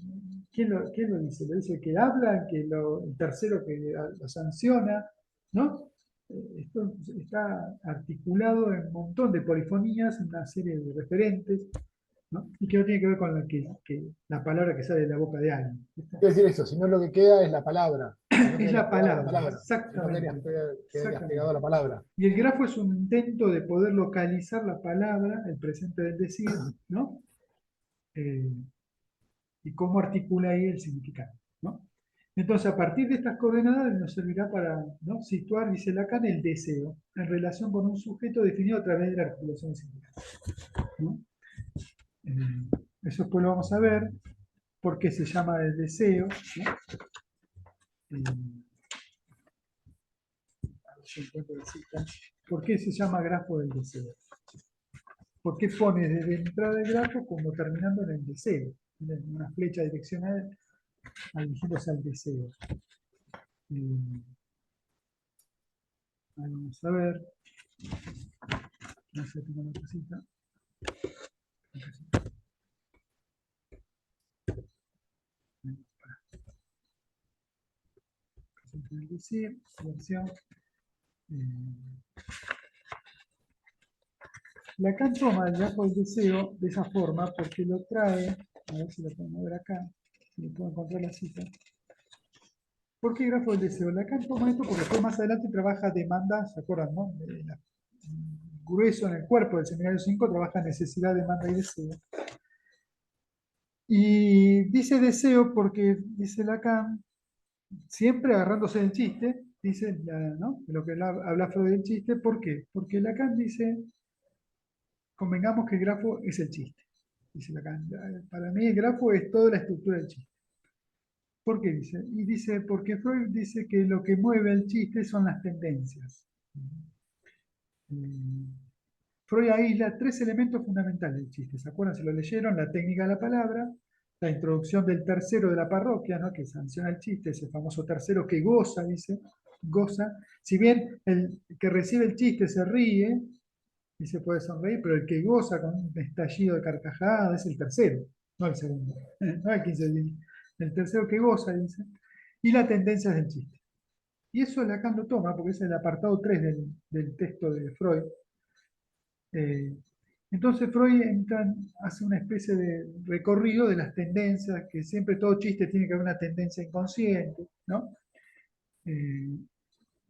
S2: ¿Quién lo dice? Lo dice el que habla, el tercero que lo sanciona, ¿no? esto está articulado en un montón de polifonías, en una serie de referentes, ¿no? Y que no tiene que ver con la palabra que sale de la boca de alguien. ¿Viste?
S1: Quiero decir eso, si no lo que queda es la palabra. Si no
S2: Es
S1: quedarías
S2: la
S1: pegado a la
S2: palabra,
S1: palabra. Si no
S2: exactamente.
S1: quedarías pegado
S2: Exactamente.
S1: a la palabra.
S2: Y el grafo es un intento de poder localizar la palabra, el presente del decir, ¿no? Eh, y cómo articula ahí el significado, ¿no? Entonces, a partir de estas coordenadas nos servirá para, ¿no?, situar, dice Lacan, el deseo en relación con un sujeto definido a través de la articulación del significado, ¿no? Eso después lo vamos a ver, por qué se llama el deseo, ¿no? A ver si encuentro la cita. ¿Por qué se llama grafo del deseo? ¿Por qué pone desde entrada del grafo como terminando en el deseo? Una flecha direccional dirigiéndose al deseo. Vamos a ver. No sé, tengo una cosita. El decir, versión. Lacan toma el grafo del deseo de esa forma porque lo trae, a ver si lo podemos ver acá, si le puedo encontrar la cita. ¿Por qué grafo del deseo? Lacan toma esto porque después más adelante trabaja demanda, ¿se acuerdan, no? Grueso en el cuerpo del seminario 5 trabaja necesidad, demanda y deseo. Y dice deseo porque, dice Lacan, siempre agarrándose del chiste, dice, ¿no?, de lo que habla Freud del chiste. ¿Por qué? Porque Lacan dice, convengamos que el grafo es el chiste. Dice Lacan, para mí el grafo es toda la estructura del chiste. ¿Por qué dice? Y dice, porque Freud dice que lo que mueve el chiste son las tendencias. Freud aísla tres elementos fundamentales del chiste. ¿Se acuerdan? Si lo leyeron, la técnica de la palabra, la introducción del tercero de la parroquia, ¿no?, que sanciona el chiste, ese famoso tercero que goza, dice, goza. Si bien el que recibe el chiste se ríe y se puede sonreír, pero el que goza con un estallido de carcajada es el tercero, no el segundo, no el 15, el tercero que goza, dice, y la tendencia del chiste. Y eso Lacan lo toma, porque es el apartado 3 del texto de Freud. Entonces Freud hace una especie de recorrido de las tendencias, que siempre todo chiste tiene que haber una tendencia inconsciente, ¿no? Eh,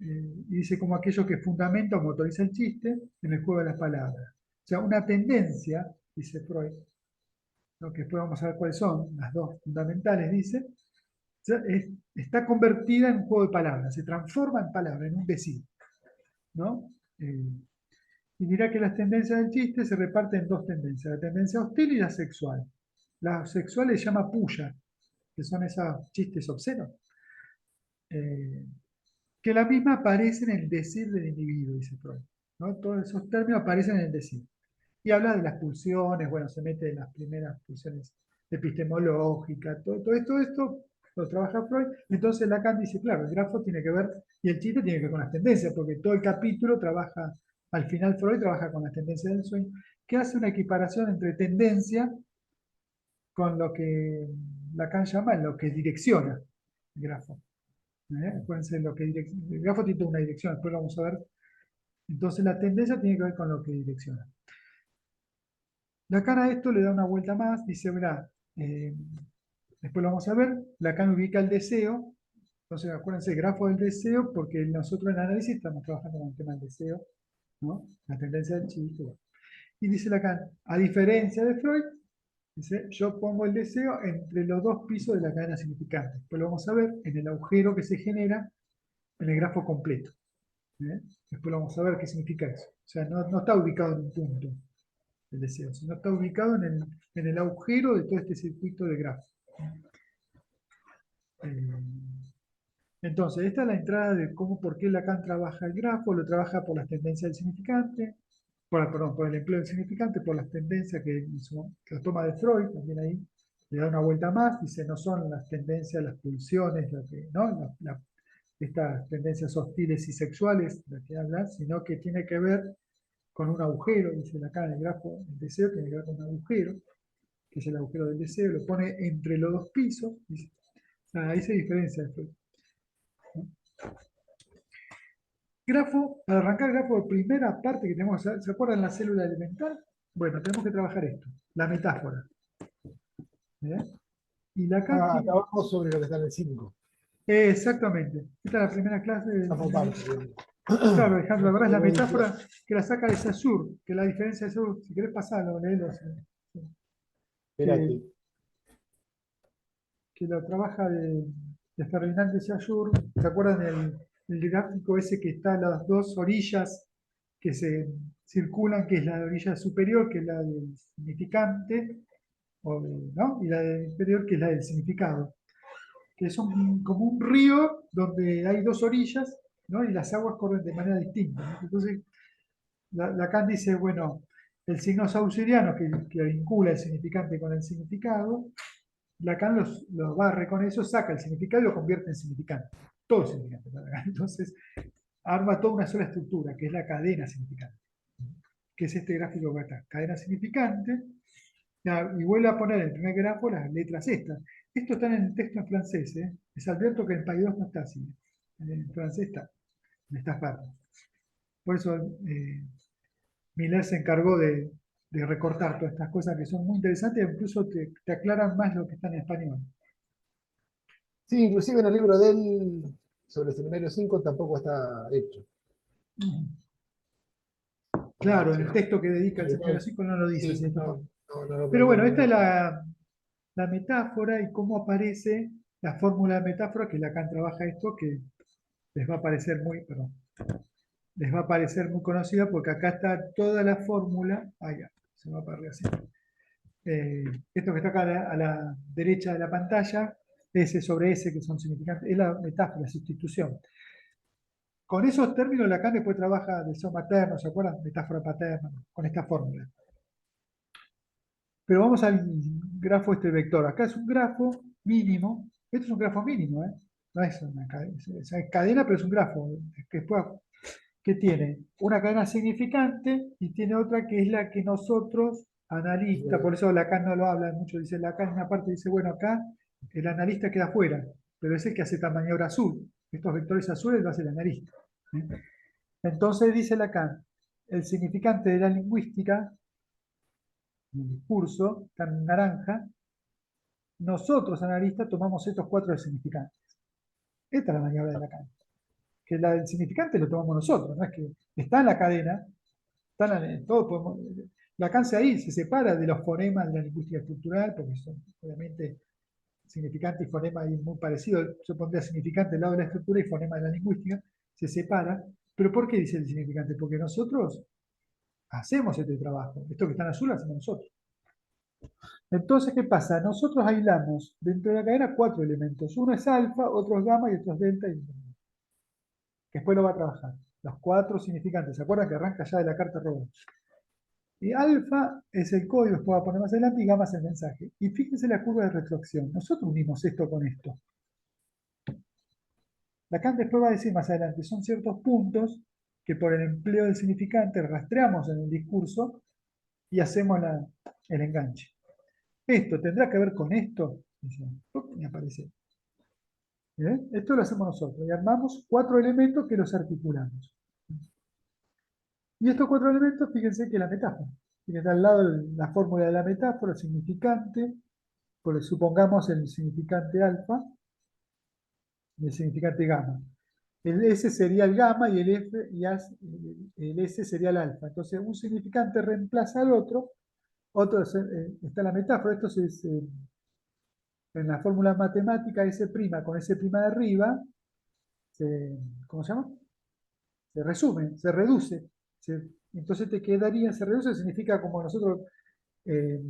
S2: y dice como aquello que fundamenta o motoriza el chiste en el juego de las palabras. O sea, una tendencia, dice Freud, ¿no?, que después vamos a ver cuáles son, las dos fundamentales, dice, está convertida en un juego de palabras, se transforma en palabra, en un decir, ¿no? Y dirá que las tendencias del chiste se reparten en dos tendencias, la tendencia hostil y la sexual. La sexual se llama puya, que son esos chistes obscenos, eh, que la misma aparece en el decir del individuo, dice Freud, ¿no? Todos esos términos aparecen en el decir. Y habla de las pulsiones, bueno, se mete en las primeras pulsiones epistemológicas, todo esto lo trabaja Freud. Entonces Lacan dice, claro, el grafo tiene que ver, y el chiste tiene que ver con las tendencias, porque todo el capítulo trabaja, al final Freud trabaja con las tendencias del sueño, que hace una equiparación entre tendencia con lo que Lacan llama lo que direcciona el grafo. Acuérdense, el grafo tiene una dirección, después lo vamos a ver. Entonces la tendencia tiene que ver con lo que direcciona. Lacan a esto le da una vuelta más, dice, verá, después lo vamos a ver, Lacan ubica el deseo, entonces acuérdense, el grafo del deseo, porque nosotros en el análisis estamos trabajando con el tema del deseo, ¿no?, la tendencia del chiste. Y dice Lacan, a diferencia de Freud, dice, yo pongo el deseo entre los dos pisos de la cadena significante. Después lo vamos a ver en el agujero que se genera en el grafo completo. Después lo vamos a ver qué significa eso. O sea, no está ubicado en un punto el deseo, sino está ubicado en el agujero de todo este circuito de grafo. Eh, entonces, esta es la entrada de cómo, por qué Lacan trabaja el grafo, lo trabaja por las tendencias del significante, perdón, por el empleo del significante, por las tendencias que lo toma de Freud, también ahí le da una vuelta más, dice, no son las tendencias, las pulsiones, ¿no?, estas tendencias hostiles y sexuales de las que habla, sino que tiene que ver con un agujero, dice Lacan en el grafo, el deseo tiene que ver con un agujero, que es el agujero del deseo, lo pone entre los dos pisos, dice, ahí se diferencia después, ¿no? grafo, para arrancar el grafo, primera parte que tenemos, ¿se acuerdan la célula elemental? Bueno, tenemos que trabajar esto, la metáfora. ¿Eh? Y la
S1: Ah,
S2: Kanti,
S1: trabajamos sobre lo que está en el 5.
S2: exactamente. Esta es la primera clase de...
S1: Esa fue parte, digamos.
S2: Claro, Alejandro, la verdad es la
S1: Voy a
S2: metáfora que la saca de Saussure, que la diferencia de Saussure, si querés pasarlo, léelo, que,
S1: Espérate.
S2: que lo trabaja de Ferdinand de Saussure. ¿Se acuerdan el gráfico ese que está a las dos orillas que se circulan, que es la orilla superior, que es la del significante, ¿no? Y la del inferior, que es la del significado, que son como un río donde hay dos orillas, ¿no? Y las aguas corren de manera distinta, ¿no? Entonces, Lacan dice, bueno, el signo saussuriano que vincula el significante con el significado, Lacan los barre con eso, saca el significado y lo convierte en significante. Todo es significante para Lacan. Entonces, arma toda una sola estructura, que es la cadena significante, que es este gráfico que está, cadena significante, y vuelve a poner en el primer grafo las letras estas. Esto está en el texto en francés, ¿eh? Les advierto que en Paidós no está así. En francés está, en estas partes. Por eso Miller se encargó de recortar todas estas cosas que son muy interesantes e incluso te aclaran más lo que está en español.
S1: Sí, inclusive en el libro de él sobre el seminario 5 tampoco está hecho.
S2: Claro, en
S1: Sí,
S2: el texto que dedica al
S1: sobre todo
S2: seminario 5 no lo dice así
S1: sí,
S2: de esta
S1: no,
S2: forma.
S1: no lo
S2: Pero bueno, esta es
S1: no.
S2: la metáfora y cómo aparece la fórmula de metáfora, que Lacan trabaja esto, que les va a parecer muy, perdón, les va a parecer muy conocida porque acá está toda la fórmula. Ah, ya, se va para arriba así. Esto que está acá a la derecha de la pantalla, S sobre S, que son significantes, es la metáfora, la sustitución. Con esos términos Lacan después trabaja del son materno, ¿se acuerdan? Metáfora paterna, con esta fórmula. Pero vamos al grafo este vector. Acá es un grafo mínimo. Esto es un grafo mínimo, ¿eh? No es una cadena, es cadena, pero es un grafo. Que después, ¿qué tiene? Una cadena significante y tiene otra que es la que nosotros, analistas, por eso Lacan no lo habla mucho, dice Lacan en una parte, dice, bueno, acá el analista queda fuera, pero es el que hace esta maniobra azul. Estos vectores azules lo hace el analista. ¿Eh? Entonces dice Lacan, el significante de la lingüística, el discurso, está en naranja, nosotros analistas tomamos estos cuatro significantes. Esta es la maniobra de Lacan. Que la del significante lo tomamos nosotros, no es que está en la cadena, todo podemos, Lacan ahí se separa de los fonemas de la lingüística estructural, porque son obviamente significante y fonema ahí muy parecido. Yo pondría significante al lado de la estructura y fonema de la lingüística, se separa. ¿Pero por qué dice el significante? Porque nosotros hacemos este trabajo. Esto que está en azul lo hacemos nosotros. Entonces, ¿qué pasa? Nosotros aislamos dentro de la cadena cuatro elementos. Uno es alfa, otro es gamma y otro es delta, y que después lo va a trabajar. Los cuatro significantes. ¿Se acuerdan que arranca ya de la carta Robert? Y alfa es el código, después va a poner más adelante, y gamma es el mensaje. Y fíjense la curva de retroacción. Nosotros unimos esto con esto. Lacan después va a decir más adelante, son ciertos puntos que por el empleo del significante rastreamos en el discurso y hacemos el enganche. ¿Esto tendrá que ver con esto? Dice, me aparece. Esto lo hacemos nosotros y armamos cuatro elementos que los articulamos. Y estos cuatro elementos, fíjense que la metáfora. Fíjense al lado la fórmula de la metáfora, el significante, porque supongamos el significante alfa y el significante gamma. El S sería el gamma y el F y el S sería el alfa. Entonces, un significante reemplaza al otro. Está la metáfora. Esto es en la fórmula matemática S' con S' de arriba. ¿Cómo se llama? Se resume, se reduce. Entonces te quedaría, se reduce, significa como nosotros eh,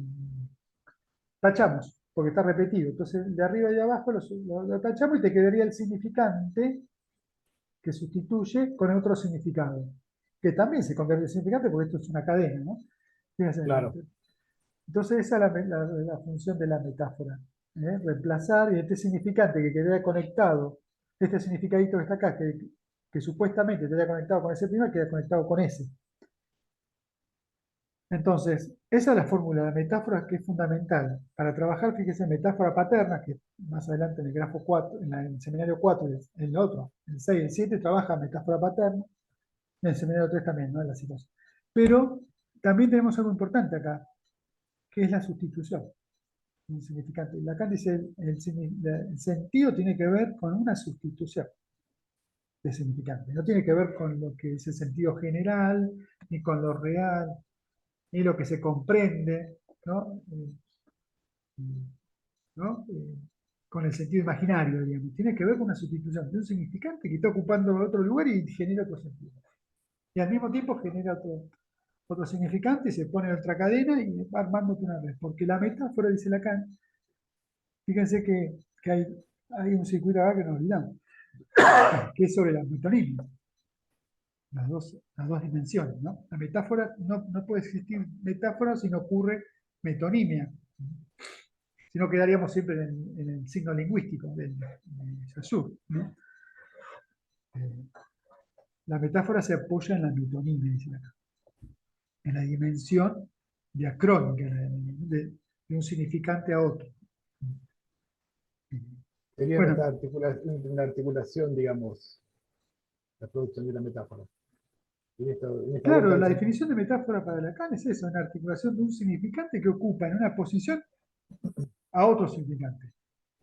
S2: tachamos, porque está repetido. Entonces, de arriba y de abajo lo tachamos y te quedaría el significante que sustituye con otro significado, que también se convierte en significante porque esto es una cadena, ¿no? Fíjense,
S1: Claro.
S2: entonces esa es la función de la metáfora, ¿eh? Reemplazar y este significante que queda conectado, este significadito que está acá, que supuestamente queda conectado con ese primer, queda conectado con ese. Entonces, esa es la fórmula de metáfora que es fundamental. Para trabajar, fíjese, metáfora paterna, que más adelante en el grafo 4, en el seminario 4, en el otro, el 6 y el 7, trabaja metáfora paterna. En el seminario 3 también, ¿no? En la situación. Pero también tenemos algo importante acá, que es la sustitución. Un significante. Lacan dice el sentido tiene que ver con una sustitución de significante. No tiene que ver con lo que es el sentido general, ni con lo real, ni lo que se comprende, ¿no? ¿No? Con el sentido imaginario, digamos. Tiene que ver con una sustitución de un significante que está ocupando otro lugar y genera otro sentido. Y al mismo tiempo genera otro significante y se pone en otra cadena y va armándote una red. Porque la metáfora, dice Lacan, fíjense que hay un circuito acá que nos olvidamos, que es sobre la metonimia, las dos dimensiones, ¿no? La metáfora, no puede existir metáfora si no ocurre metonimia, si no quedaríamos siempre en el signo lingüístico de Saussure, ¿no? La metáfora se apoya en la metonimia, dice acá, en la dimensión diacrónica, de un significante a otro.
S1: Sería
S2: Bueno,
S1: una articulación, digamos, la producción de la metáfora. En esta vuelta
S2: claro,
S1: del
S2: la
S1: sentido.
S2: definición de metáfora para Lacan es eso, una articulación de un significante que ocupa en una posición a otro significante.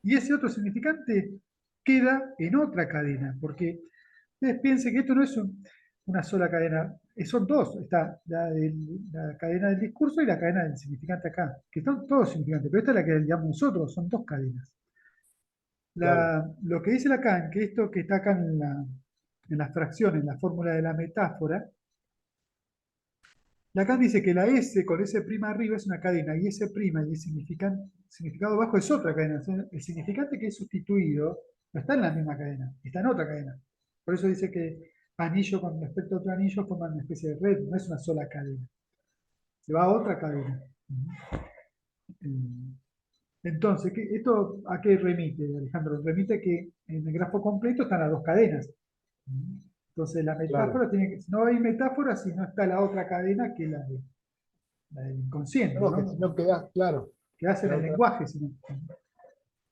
S2: Y ese otro significante queda en otra cadena, porque ustedes piensen que esto no es una sola cadena, son dos, está la cadena del discurso y la cadena del significante acá, que son todos significantes, pero esta es la que llamamos nosotros, son dos cadenas.
S1: Claro,
S2: Lo que dice Lacan, que esto que está acá en las fracciones, en la fórmula de la metáfora, Lacan dice que la S con S' arriba es una cadena y S' y el significado abajo es otra cadena. O sea, el significante que es sustituido no está en la misma cadena, está en otra cadena. Por eso dice que anillo con respecto a otro anillo forman una especie de red, no es una sola cadena. Se va a otra cadena. Entonces, ¿esto a qué remite, Alejandro? Remite que en el grafo completo están las dos cadenas. Entonces, la
S1: claro.
S2: metáfora tiene que. No hay metáfora si no está la otra cadena que la del inconsciente,
S1: No, que
S2: ¿no?
S1: si no queda, claro.
S2: Que hacen
S1: La
S2: el
S1: otra,
S2: lenguaje. Sino,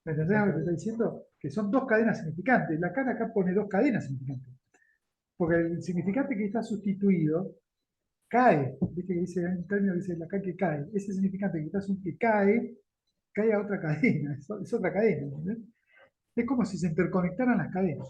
S2: ¿me entendés lo que te estoy
S1: exactamente.
S2: diciendo? Que son dos cadenas significantes. Lacan acá pone dos cadenas significantes. Porque el significante que está sustituido cae. ¿Viste que dice, hay un término que dice Lacan que cae? Ese significante que cae a otra cadena. Es otra cadena. ¿Entendés? Es como si se interconectaran las cadenas.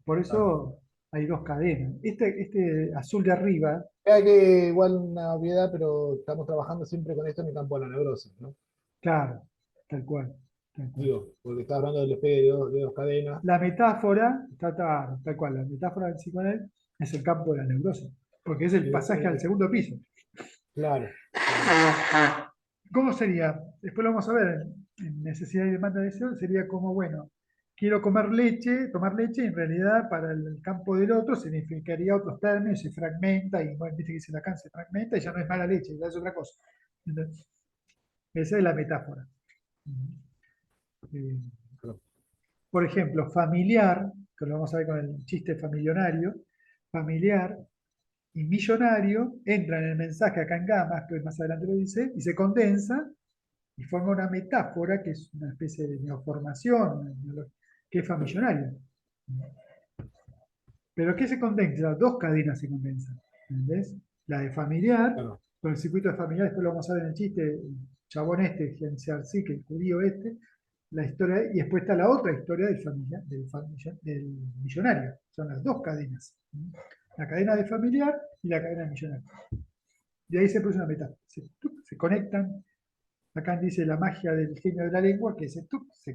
S2: Por
S1: Claro.
S2: eso hay dos cadenas. Este azul de arriba,
S1: Hay que igual una obviedad, pero estamos trabajando siempre con esto en el campo de la neurosis, ¿no?
S2: claro, tal cual, tal cual.
S1: Digo, porque estás hablando del despegue de dos cadenas.
S2: La metáfora, tal cual, la metáfora del psicoanálisis es el campo de la neurosis, porque es el pasaje al segundo piso.
S1: Claro, claro.
S2: ¿Cómo sería? Después lo vamos a ver en necesidad y demanda de deseo, sería como, bueno, quiero comer leche, tomar leche, en realidad para el campo del otro significaría otros términos, se fragmenta, y bueno, viste que dice Lacan, se fragmenta y ya no es mala leche, ya es otra cosa. Entonces, esa es la metáfora. Eh,
S1: Claro.
S2: por ejemplo, familiar, que lo vamos a ver con el chiste familionario, familiar y millonario entran en el mensaje acá en Gama, que más adelante lo dice, y se condensa y forma una metáfora que es una especie de neoformación, que es famillonario. Pero ¿qué se condensa? Dos cadenas se condensan. ¿Entendés? La de familiar,
S1: Claro.
S2: con el circuito de familiar, después lo vamos a ver en el chiste, el chabón este, sí, que el judío este, la historia, y después está la otra historia del millonario. Son las dos cadenas. La cadena de familiar y la cadena de millonario. Y ahí se produce una metáfora. Se conectan. Acá dice la magia del genio de la lengua, que se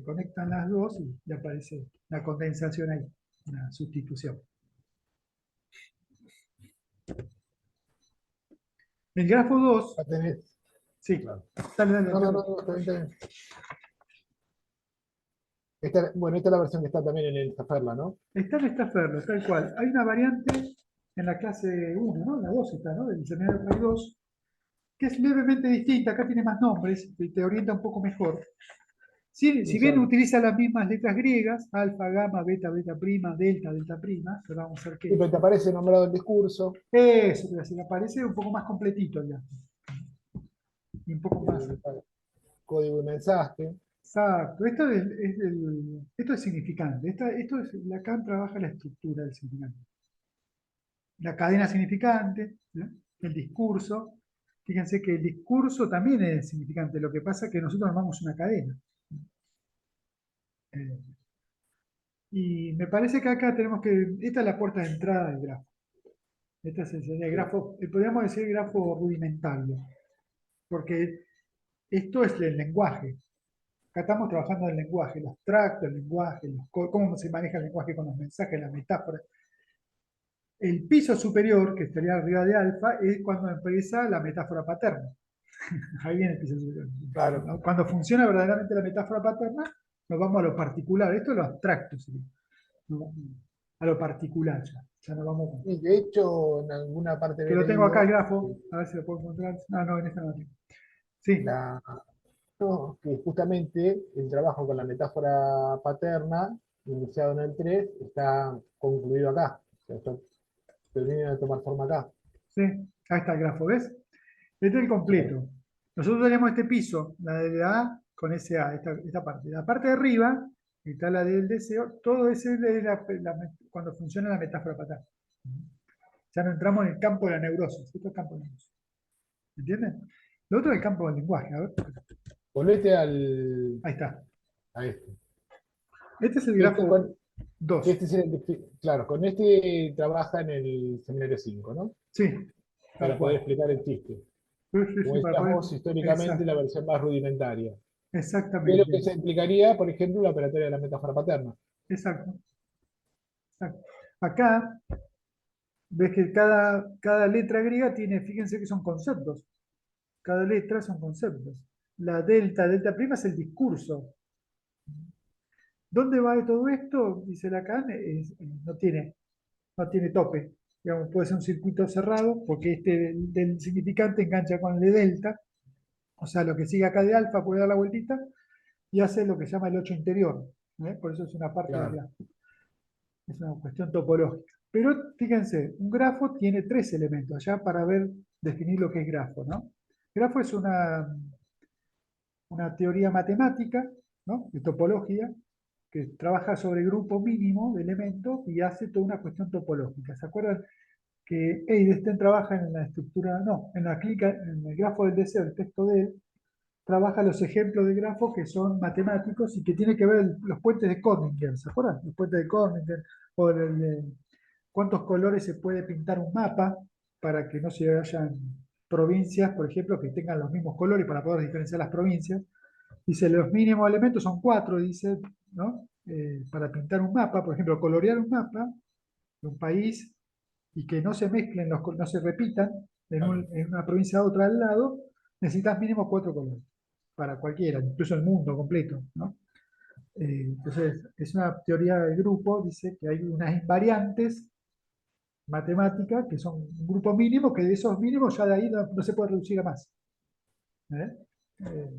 S2: conectan las dos y aparece una condensación ahí, una sustitución. El grafo 2,
S1: Ya tenés,
S2: sí,
S1: claro.
S2: dale, dale,
S1: No, no,
S2: Alejandro.
S1: no, está bien, está bien. Bueno, esta es la versión que está también en el Zaferla, ¿no?
S2: Está en esta Ferro, tal cual. Hay una variante en la clase 1, ¿no? La 2 está, ¿no? Del seminario Play 2, que es levemente distinta, acá tiene más nombres y te orienta un poco mejor.
S1: Sí,
S2: Si bien utiliza las mismas letras griegas, alfa, gamma, beta, beta prima, delta, delta prima, pero vamos a ver
S1: sí,
S2: qué.
S1: pero te aparece nombrado el discurso,
S2: Eso, te voy a decir, aparece un poco más completito ya. Y un poco más.
S1: el código de mensaje.
S2: Exacto. Esto es significante. Lacan trabaja la estructura del significante. la cadena significante, ¿no? El discurso. Fíjense que el discurso también es significante, lo que pasa es que nosotros armamos una cadena. Eh, y me parece que acá tenemos que, esta es la puerta de entrada del grafo. Este sería el
S1: Sí.
S2: grafo, podríamos decir el grafo rudimentario, porque esto es el lenguaje. Acá estamos trabajando en el lenguaje, el abstracto, el lenguaje, cómo se maneja el lenguaje con los mensajes, las metáforas. El piso superior, que estaría arriba de alfa, es cuando empieza la metáfora paterna. Ahí viene el piso superior.
S1: Claro.
S2: Cuando funciona verdaderamente la metáfora paterna, nos vamos a lo particular. Esto es lo abstracto, sería. A lo particular ya. Ya nos vamos.
S1: Y de hecho, en alguna parte
S2: Que
S1: he
S2: lo tengo acá el
S1: leído
S2: grafo, a ver si lo puedo encontrar. Ah, no, en esta no lo tengo. Sí,
S1: la, no, que justamente el trabajo con la metáfora paterna, iniciado en el 3 está concluido acá. O sea, esto termina de tomar forma acá.
S2: sí, ahí está el grafo, ¿ves? Este es el
S1: Sí.
S2: completo. Nosotros tenemos este piso, la de A con ese A, esta parte. La parte de arriba, está la del deseo, todo ese es cuando funciona la metáfora paterna. Ya no entramos en el campo de la neurosis. Esto es el campo de la neurosis. ¿Entienden? Lo otro es el campo del lenguaje. A ver,
S1: Volvete
S2: ahí está.
S1: a este.
S2: Este es el
S1: Este
S2: grafo
S1: con,
S2: 2.
S1: este es claro, con este trabaja en el seminario 5, ¿no?
S2: Sí, tal
S1: Para poder
S2: cual.
S1: explicar el chiste.
S2: Sí, sí,
S1: Como
S2: sí, para
S1: decías
S2: poder.
S1: vos, históricamente la
S2: Exacto,
S1: versión más rudimentaria. De lo que
S2: exactamente.
S1: se implicaría, por ejemplo, la operatoria de la metáfora paterna.
S2: Exacto, exacto. Acá ves que cada letra griega tiene, fíjense que son conceptos. Cada letra son conceptos. La delta, delta prima es el discurso. ¿Dónde va de todo esto? Dice Lacan, no tiene tope. Digamos, puede ser un circuito cerrado, porque este del significante engancha con el de delta, o sea, lo que sigue acá de alfa puede dar la vueltita y hace lo que se llama el 8 interior. Por eso es una parte del
S1: Claro.
S2: grafo. Es una cuestión topológica. Pero fíjense, un grafo tiene tres elementos, allá para definir lo que es grafo, ¿no? Grafo es una teoría matemática, ¿no? De topología, que trabaja sobre grupo mínimo de elementos y hace toda una cuestión topológica. ¿Se acuerdan que Eisenstein trabaja en la estructura, no, en el grafo del deseo, el texto de él, trabaja los ejemplos de grafos que son matemáticos y que tiene que ver los puentes de Kroninger, ¿se acuerdan? Los puentes de Kroninger, o cuántos colores se puede pintar un mapa para que no se hayan provincias, por ejemplo, que tengan los mismos colores para poder diferenciar las provincias. Dice, los mínimos elementos son cuatro, dice, ¿no? Para pintar un mapa, por ejemplo, colorear un mapa de un país y que no se mezclen, no se repitan en una provincia a otra al lado, necesitas mínimo cuatro colores para cualquiera, incluso el mundo completo, ¿no? Entonces, es una teoría de grupo, dice que hay unas invariantes matemáticas que son un grupo mínimo, que de esos mínimos ya de ahí no se puede reducir a más. ¿Eh? Eh,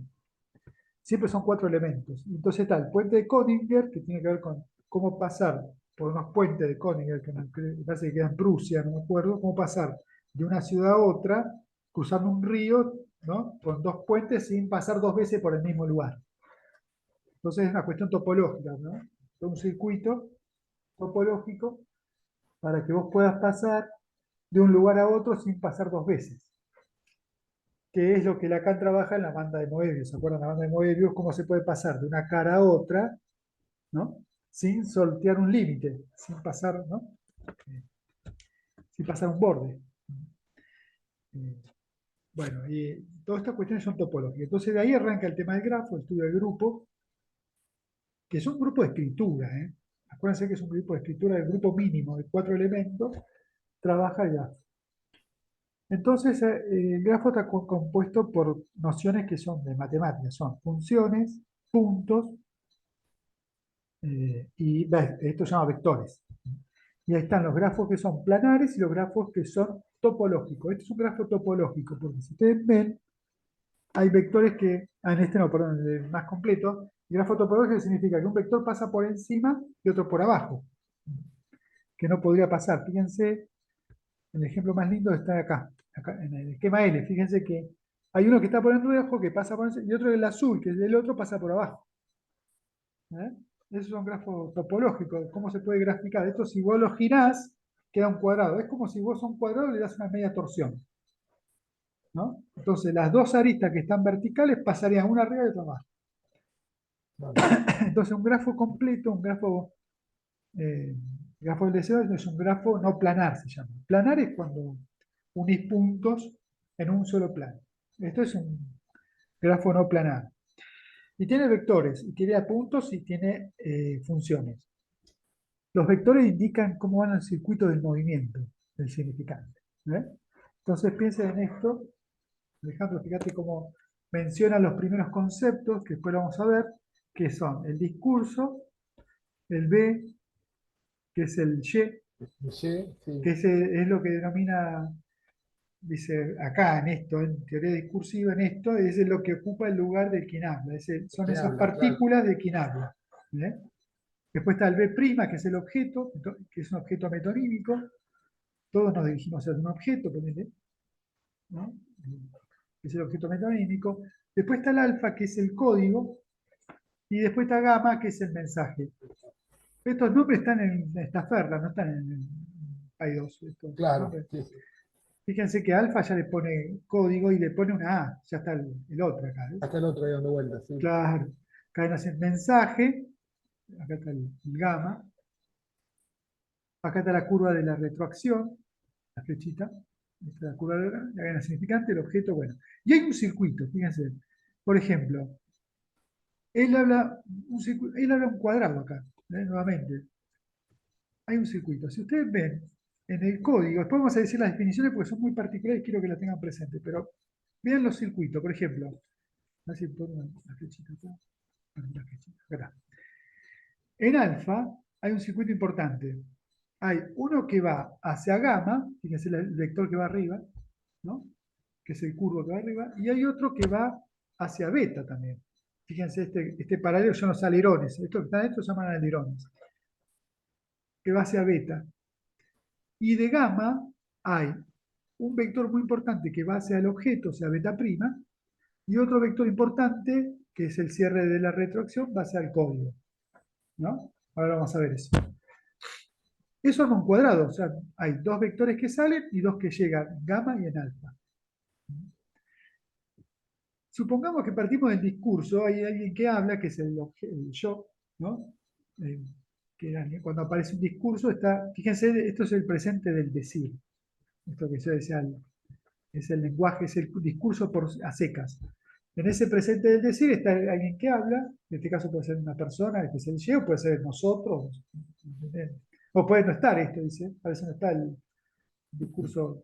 S2: Siempre son cuatro elementos. Entonces está el puente de Königsberg, que tiene que ver con cómo pasar por unos puentes de Königsberg, me parece que queda en Prusia, no me acuerdo, cómo pasar de una ciudad a otra cruzando un río, ¿no? Con dos puentes sin pasar dos veces por el mismo lugar. Entonces es una cuestión topológica, ¿no? Un circuito topológico para que vos puedas pasar de un lugar a otro sin pasar dos veces, que es lo que Lacan trabaja en la banda de Moebius. ¿Se acuerdan la banda de Moebius? Cómo se puede pasar de una cara a otra, ¿no? Sin sortear un límite, sin pasar, ¿no? Eh, Sin pasar un borde. Eh, Bueno, y todas estas cuestiones son topológicas. Entonces de ahí arranca el tema del grafo, el estudio del grupo, que es un grupo de escritura, ¿eh? Acuérdense que es un grupo de escritura del grupo mínimo de cuatro elementos, trabaja el grafo. Entonces, el grafo está compuesto por nociones que son de matemáticas, son funciones, puntos, esto se llama vectores. Y ahí están los grafos que son planares y los grafos que son topológicos. Este es un grafo topológico, porque si ustedes ven, hay vectores en este no, perdón, el más completo, el grafo topológico significa que un vector pasa por encima y otro por abajo, que no podría pasar. Fíjense, el ejemplo más lindo está acá en el esquema L. Fíjense que hay uno que está por en rojo, que pasa por encima, y otro el azul, que es del otro, pasa por abajo. ¿Eh? Esos son grafos topológicos. ¿Cómo se puede graficar? Esto si vos lo girás, queda un cuadrado. Es como si vos a un cuadrado le das una media torsión, ¿no? Entonces las dos aristas que están verticales pasarían una arriba y otra abajo.
S1: Vale.
S2: Entonces un grafo completo, eh, grafo del deseo es un grafo no planar, se llama. Planar es cuando unís puntos en un solo plano. Esto es un grafo no planar. Y tiene vectores, y tiene puntos y tiene funciones. Los vectores indican cómo van el circuito del movimiento del significante. ¿Eh? Entonces piensen en esto. Alejandro, fíjate cómo menciona los primeros conceptos, que después lo vamos a ver, que son el discurso, el B, que es el Y,
S1: Sí,
S2: que
S1: sí,
S2: es lo que denomina, dice acá en esto, en teoría discursiva, en esto, es lo que ocupa el lugar del quien habla, son
S1: ¿quién
S2: esas
S1: habla? Claro.
S2: partículas de quien habla. ¿Eh? Después está el B', que es el objeto, que es un objeto metonímico. Todos nos dirigimos a un objeto, ¿no? Que es el objeto metonímico. Después está el alfa, que es el código, y después está gamma, que es el mensaje. Estos nombres están en esta ferra, no están en PAI2. Estos
S1: Claro,
S2: nombres.
S1: sí, sí.
S2: Fíjense que alfa ya le pone código y le pone una A, ya está el otro acá. ¿Ves?
S1: Hasta el otro ahí dando vueltas, sí.
S2: Claro. Acá nace el mensaje, acá está el gamma, acá está la curva de la retroacción, la flechita, esta es la curva de la cadena significante, el objeto, bueno. Y hay un circuito, fíjense. Por ejemplo, él habla un cuadrado acá, nuevamente. Hay un circuito. Si ustedes ven en el código, después vamos a decir las definiciones porque son muy particulares y quiero que las tengan presentes, pero vean los circuitos, por ejemplo, a ver si pongo la flechita acá. La flechita, acá. En alfa hay un circuito importante. Hay uno que va hacia gamma, fíjense el vector que va arriba, ¿no? Que es el curvo que va arriba, y hay otro que va hacia beta también. Fíjense este paralelo son los alerones. Estos que están dentro se llaman alerones, que va hacia beta. Y de gamma hay un vector muy importante que va hacia el objeto, o sea, beta prima, y otro vector importante, que es el cierre de la retroacción, va hacia el código, ¿no? Ahora vamos a ver eso. Eso es un cuadrado, o sea, hay dos vectores que salen y dos que llegan, gamma y en alfa. Supongamos que partimos del discurso, hay alguien que habla, que es el yo, ¿no? Eh, cuando aparece un discurso está, fíjense, esto es el presente del decir, esto que yo decía, es el lenguaje, es el discurso a secas. En ese presente del decir está alguien que habla, en este caso puede ser una persona, que es el yo, puede ser nosotros, o puede no estar esto, dice, a veces no está el discurso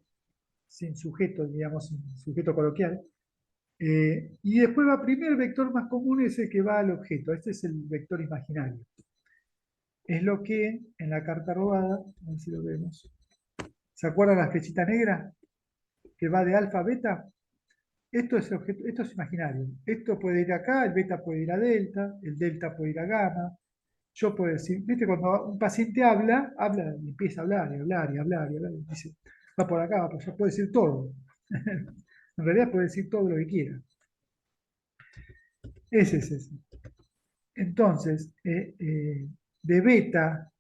S2: sin sujeto, digamos, sin sujeto coloquial. Y después va primero el vector más común, es el que va al objeto. Este es el vector imaginario. Es lo que en la carta robada, a ver si lo vemos. ¿Se acuerdan la flechita negra? Que va de alfa a beta. Esto es imaginario. Esto puede ir acá, el beta puede ir a delta, el delta puede ir a gamma. Yo puedo decir, ¿viste? Cuando un paciente habla y empieza a hablar y hablar y hablar y hablar, y dice, va por acá, va por allá, puede decir todo. En realidad puede decir todo lo que quiera. Ese es ese. Entonces, de beta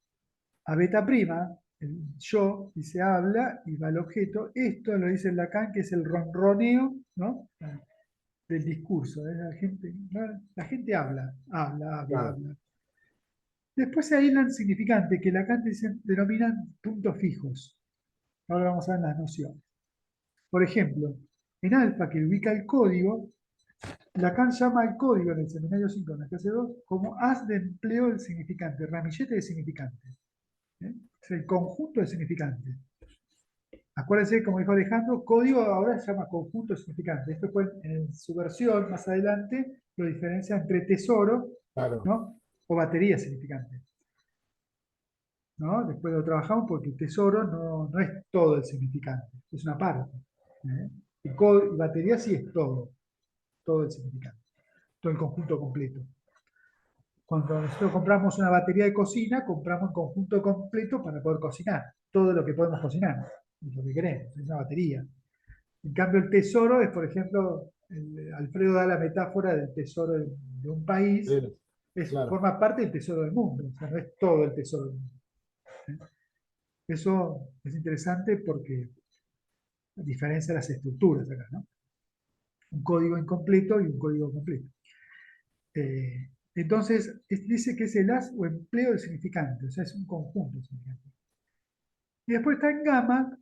S2: a beta prima, el yo, y se habla y va al objeto. Esto lo dice Lacan, que es el ronroneo, ¿no? Del discurso. La gente habla, habla, habla,
S1: Claro.
S2: habla. Después se aíslan significantes que Lacan denominan puntos fijos. Ahora vamos a ver las nociones. Por ejemplo, en alfa, que ubica el código, Lacan llama al código en el seminario 5, en la clase 2, como haz de empleo del significante, ramillete de significante. ¿Eh? Es el conjunto de significantes. Acuérdense, como dijo Alejandro, código ahora se llama conjunto de significantes. Esto fue en su versión más adelante, lo diferencia entre tesoro,
S1: Claro.
S2: ¿no? O batería significante. ¿No? Después lo trabajamos porque el tesoro no es todo el significante, es una parte. ¿Eh? Y batería sí es todo el significante, todo el conjunto completo. Cuando nosotros compramos una batería de cocina, compramos un conjunto completo para poder cocinar, todo lo que podemos cocinar, lo que queremos, es una batería. En cambio, el tesoro es, por ejemplo, Alfredo da la metáfora del tesoro de un país,
S1: Claro.
S2: forma parte del tesoro del mundo, o sea, no es todo el tesoro del mundo. ¿Eh? Eso es interesante porque diferencia las estructuras acá, ¿no? Un código incompleto y un código completo. Entonces, dice que es el as o empleo del significante, o sea, es un conjunto de significantes. Y después está en gamma,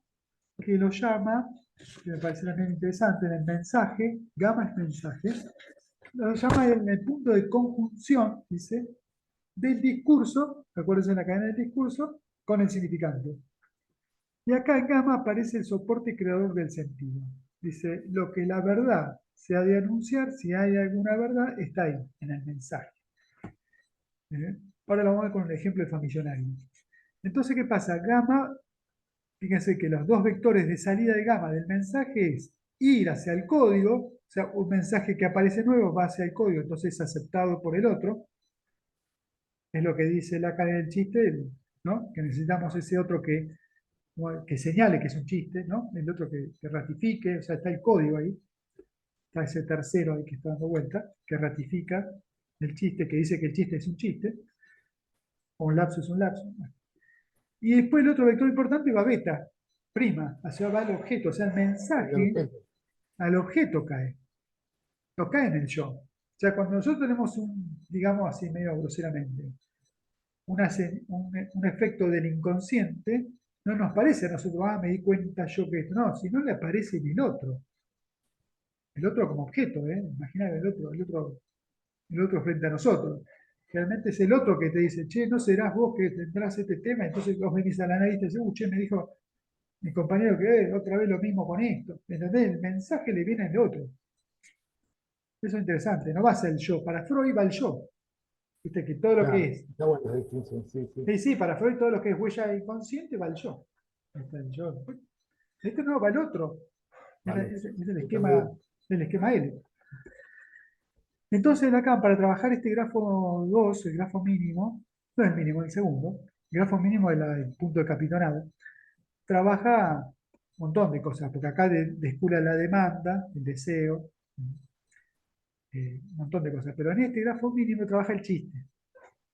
S2: que lo llama, que me parece también interesante, en el mensaje, gamma es mensaje, lo llama en el punto de conjunción, dice, del discurso, acuérdense en la cadena del discurso, con el significante. Y acá en gamma aparece el soporte creador del sentido. Dice, lo que la verdad se ha de anunciar, si hay alguna verdad, está ahí, en el mensaje. Ahora lo vamos a ver con un ejemplo de familionario. Entonces, ¿qué pasa? Gamma, fíjense que los dos vectores de salida de gamma del mensaje es ir hacia el código, o sea, un mensaje que aparece nuevo va hacia el código, entonces es aceptado por el otro. Es lo que dice la cadena del chiste, ¿no? Que necesitamos ese otro que señale que es un chiste, ¿no? El otro que ratifique, o sea, está el código ahí, está ese tercero ahí que está dando vuelta, que ratifica el chiste, que dice que el chiste es un chiste, o un lapso es un lapso. Y después el otro vector importante va beta, prima, hacia va al objeto, o sea, el
S1: El
S2: mensaje
S1: objeto.
S2: al objeto cae, no cae en el yo. O sea, cuando nosotros tenemos digamos así medio groseramente, un efecto del inconsciente, no nos parece a nosotros, me di cuenta yo que esto, no, si no le aparece en el otro como objeto, imaginar el otro frente a nosotros. Realmente es el otro que te dice, che, no serás vos que tendrás este tema, entonces vos venís al analista y dices, che, me dijo mi compañero que otra vez lo mismo con esto. ¿Entendés? El mensaje le viene al otro. Eso es interesante, no va a ser el yo. Para Freud va el yo. Viste que todo lo que
S1: Claro,
S2: es.
S1: está bueno la distinción, sí, sí.
S2: Sí, sí, para Freud todo lo que es huella inconsciente va el yo. Está el yo. Este no, va el otro.
S1: Vale,
S2: Es
S1: está muy bien.
S2: el esquema L. Entonces acá, para trabajar este grafo 2 el grafo mínimo, no el mínimo, el segundo, el grafo mínimo es el punto de capitonado, trabaja un montón de cosas, porque acá descula la demanda, el deseo, un montón de cosas. Pero en este grafo mínimo trabaja el chiste,